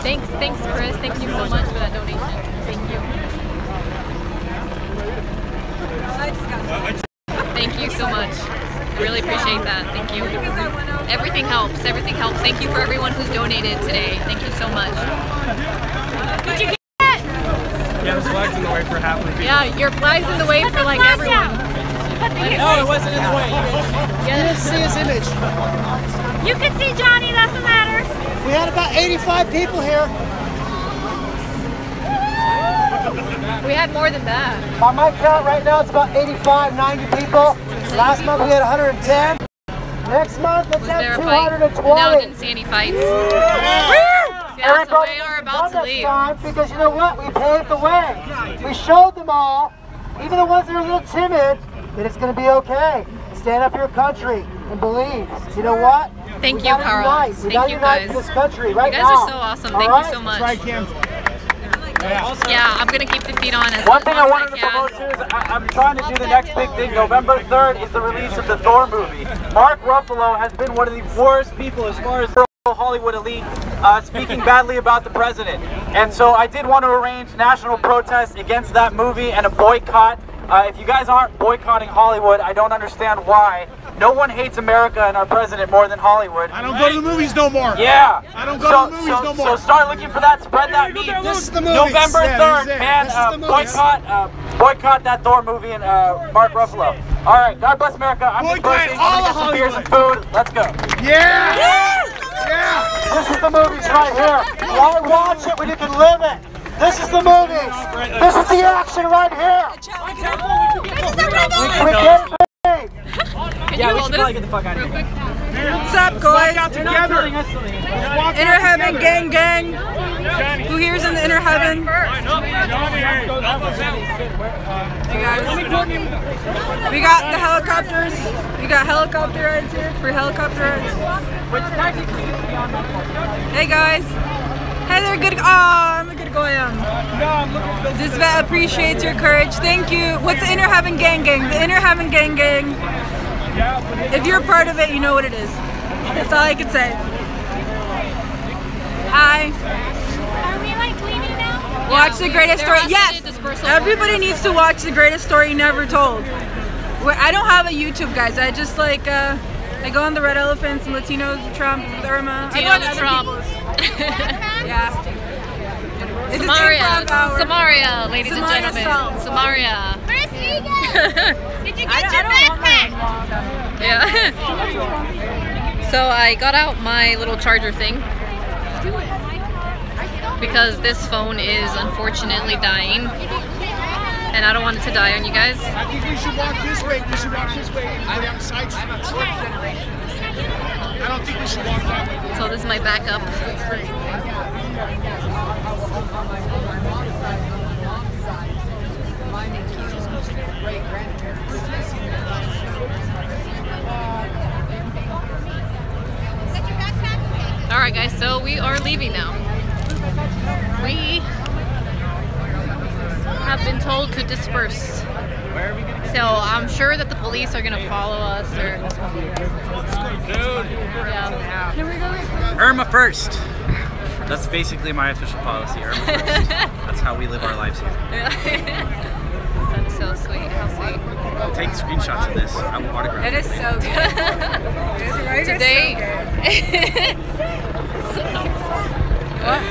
Speaker 2: Thanks, Chris. Thank you so much for that donation. Thank you. Thank you so much. Really appreciate that. Thank you. Everything helps. Everything helps. Thank you for everyone who's donated today. Thank you so much.
Speaker 11: Did you get it?
Speaker 3: Yeah, the flag's in the way for half of the people.
Speaker 2: Yeah, your flag's in the way for like everyone.
Speaker 8: No, it wasn't in the way.
Speaker 5: You didn't see his image.
Speaker 11: You can see Johnny, that's what matters.
Speaker 5: We had about 85 people here.
Speaker 2: We had more than that.
Speaker 5: By my count right now, it's about 85, 90 people. Last month we had 110. Next month, let's have 220.
Speaker 2: No, didn't see any fights. Yeah, so they are about to leave.
Speaker 5: Because you know what? We paved the way. We showed them all, even the ones that are a little timid, that it's going to be okay. Stand up for your country and believe. You know what?
Speaker 2: Thank you, Carl. Thank you, guys.
Speaker 5: This country right
Speaker 2: you guys are so awesome. Thank you so much.
Speaker 5: Right, Kim.
Speaker 2: Yeah, I'm going to keep the feet on as
Speaker 8: One thing I
Speaker 2: long
Speaker 8: wanted
Speaker 2: as
Speaker 8: to promote too is I'm trying to do the next big thing. November 3rd is the release of the Thor movie. Mark Ruffalo has been one of the worst people as far as Hollywood elite speaking badly about the president. And so I did want to arrange national protests against that movie and a boycott. If you guys aren't boycotting Hollywood, I don't understand why. No one hates America and our president more than Hollywood.
Speaker 5: I don't go to the movies no more.
Speaker 8: Yeah.
Speaker 5: I don't go to the movies no more.
Speaker 8: So start looking for that. Spread that meat.
Speaker 5: This is the movie.
Speaker 8: November 3rd, man. Boycott that Thor movie and Mark Ruffalo. All right. God bless America. I'm just bursting. I'm gonna get some beers and food. Let's go.
Speaker 5: Yeah. Yeah. This is the movies right here. Why watch it when you can live it? This is the movies. This is the action right here. We can't pay.
Speaker 8: Yeah, we should probably get the fuck out of here.
Speaker 10: What's up, guys? Inner Heaven gang. Who here's in the Inner Heaven? Hey guys. We got the helicopters. We got helicopter rides here for helicopter rides. Hey guys. Hey there, good. I'm a good goyam. This vet appreciates your courage. Thank you. What's the Inner Heaven gang? The Inner Heaven gang. If you're a part of it, you know what it is. That's all I can say. Hi.
Speaker 11: Are we like leaving now?
Speaker 10: Watch the greatest story. Yes. Everybody needs to watch the greatest story never told. I don't have a YouTube, guys. I just like I go on the Red Elephants and Latinos, Trump, Irma. I go on other people's. Yeah.
Speaker 2: Samaria, ladies and gentlemen. Samaria.
Speaker 11: Where's Egan? Did you get your backpack?
Speaker 2: Yeah. So I got out my little charger thing because this phone is unfortunately dying and I don't want it to die on you guys.
Speaker 5: I think we should walk this way. We should walk this way. I don't think we should walk that way.
Speaker 2: So this is my backup. Alright guys, so we are leaving now. We have been told to disperse. So I'm sure that the police are gonna follow us or... Yeah. Can we go?
Speaker 1: Irma first. That's basically my official policy, Irma first. That's how we live our lives here.
Speaker 2: That's so sweet. How sweet.
Speaker 1: I'll take screenshots of this. I will autograph
Speaker 10: it. That is so good.
Speaker 2: Today.
Speaker 10: What?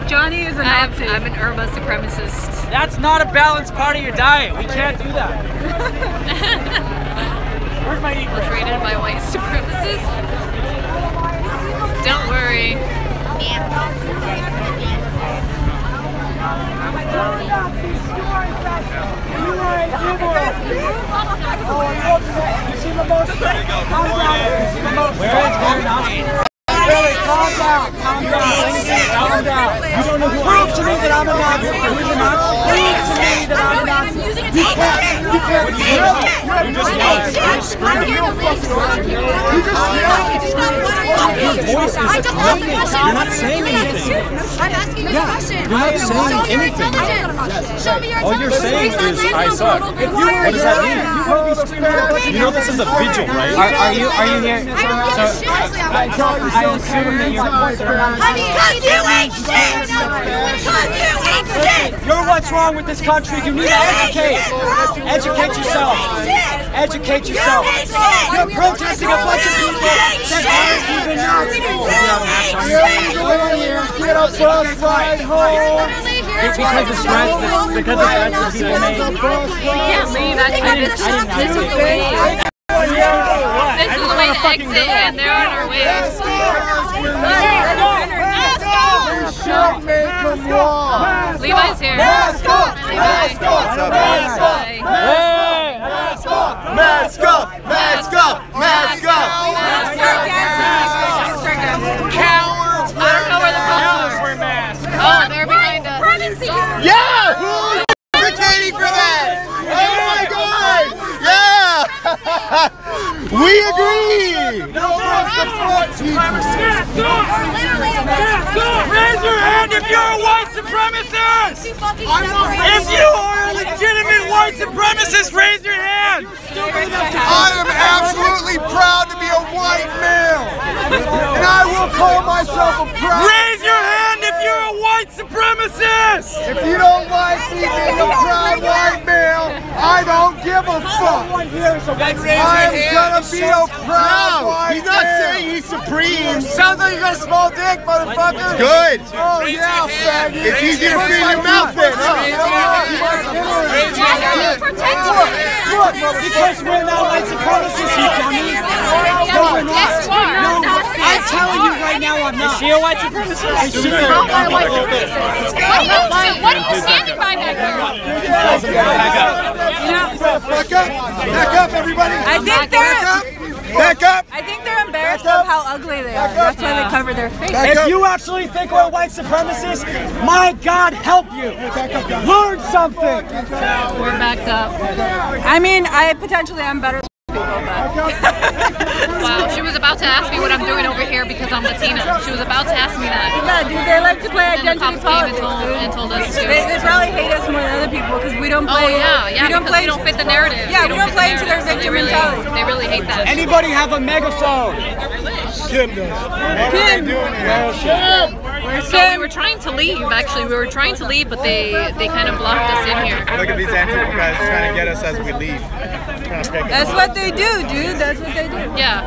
Speaker 10: Johnny is a Nazi.
Speaker 2: I'm an Irma supremacist.
Speaker 1: That's not a balanced part of your diet. We can't do that. Where's my egret?
Speaker 2: Rated by white supremacists.
Speaker 5: see the motion? Calm down. You see the motion? Where is Gary Nazi? Billy, calm down. Calm down. You don't know who I am. Prove to me that I'm a Nazi. Prove to me that I'm a Nazi. You can't.
Speaker 15: I'm not saying anything. I'm asking you a question. You're not saying anything. Show me your intelligence. All you're saying is I suck. What does that mean? You know this is a vigil, right?
Speaker 8: Are you here? I assume that you're.
Speaker 15: Because you ain't shit! Because you ain't shit!
Speaker 5: You're what's wrong with this country. You need to educate. Educate yourself. Educate yourself. You're protesting a bunch of people that aren't even Nazis. Get a bus ride home.
Speaker 8: Because of threats, because of threats that people made.
Speaker 2: You can't leave. This is the way. This is the way to exit, and they're on our way. Levi's here.
Speaker 5: Mask up!
Speaker 2: Levi.
Speaker 5: Mask up! Mask up! Mask up! Mask up! Mask up! Mask up! Cowards!
Speaker 2: I don't know where the cops are. Oh, they're behind us.
Speaker 5: Yeah! Who's advocating for that? Oh my God! Yeah! We agree!
Speaker 15: Raise your hand if you're a white supremacist! If you are a legitimate white supremacist, raise your hand!
Speaker 5: I am absolutely proud to be a white male! And I will call myself a proud...
Speaker 15: Raise your hand if you're a white supremacist!
Speaker 5: If you don't like me being a proud white male, I don't give a fuck! I'm gonna be a proud white
Speaker 15: he's not
Speaker 5: male.
Speaker 15: saying he's supreme.
Speaker 5: Sounds like you got a small dick, motherfucker!
Speaker 15: Good.
Speaker 5: Oh yeah, faggot!
Speaker 15: It's easier to fit in your mouth then,
Speaker 5: Look, because we're not white supremacists, you dummy! No, we're not! No, I'm telling you right now, I'm not!
Speaker 8: Is she a white supremacist?
Speaker 5: I see her!
Speaker 2: What are you standing by back there?
Speaker 5: Back up, everybody! Back up!
Speaker 10: I think they're embarrassed of how ugly they are. That's why they cover their face.
Speaker 5: If you actually think we're white supremacists, my God help you! Learn something!
Speaker 2: We're backed up.
Speaker 10: I mean, I potentially am better.
Speaker 2: Wow, she was about to ask me what I'm doing over here because I'm Latina. She was about to ask me that.
Speaker 10: Yeah, dude, they like to play identity politics,
Speaker 2: and told us to.
Speaker 10: They probably hate us more than other people because we don't play.
Speaker 2: Oh yeah, because we don't fit the narrative.
Speaker 10: Yeah, we don't play into their victim mentality.
Speaker 2: They really hate that.
Speaker 5: Anybody have a megaphone? Kim does.
Speaker 10: Kim!
Speaker 2: So we were trying to leave, actually. We were trying to leave, but they kind of blocked us in here.
Speaker 3: Look at these Antifa guys trying to get us as we leave.
Speaker 10: That's what they do, dude. That's what they do.
Speaker 2: Yeah.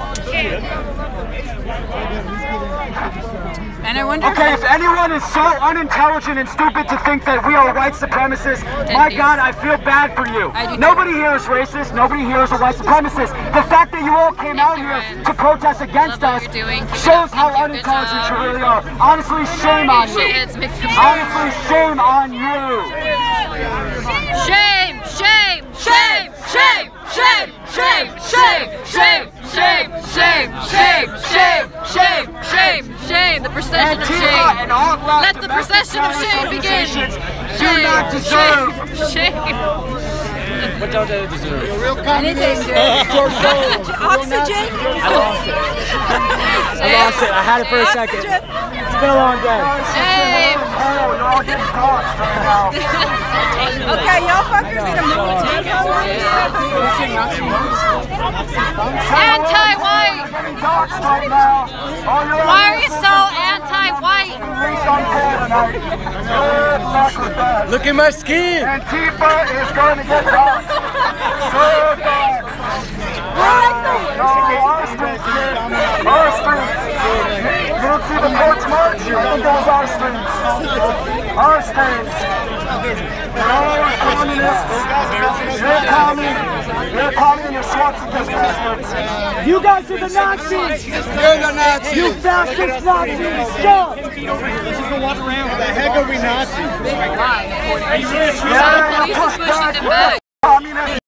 Speaker 10: And I wonder.
Speaker 5: Okay, if anyone is so unintelligent and stupid to think that we are white supremacists, my God, I feel bad for you. Nobody here is racist. Nobody here is a white supremacist. The fact that you all came out here to protest against us shows how unintelligent you really are. Honestly, shame on you. Honestly, shame on you.
Speaker 2: Shame! Shame! Shame! Shame! Shame! Shame! Shame! Shame! Shame! Shame! Shame! Shame! Shame! Shame! Shame! The procession of shame. Let the procession of shame begin. Shame! Shame!
Speaker 8: What don't they deserve?
Speaker 10: Anything, dude. Oxygen?
Speaker 5: I lost it. I had it for a second. It's been a long day.
Speaker 2: Shame!
Speaker 10: Okay, y'all fuckers need to move.
Speaker 2: Anti-white! Why are you so anti-white?
Speaker 5: Look at my skin.
Speaker 15: Antifa is going to get doxxed. So bad. No, our streets, kid. Our streets. You don't see the Porch March? I think that was our streets. Our streets. You're communists. You're commie. You're commie and you're swastikas bastards.
Speaker 5: You guys are the Nazis.
Speaker 15: You're the Nazis.
Speaker 5: You fascist Nazis. Stop.
Speaker 3: What the heck are we Nazis?
Speaker 2: The police is pushing them back.
Speaker 15: Communist.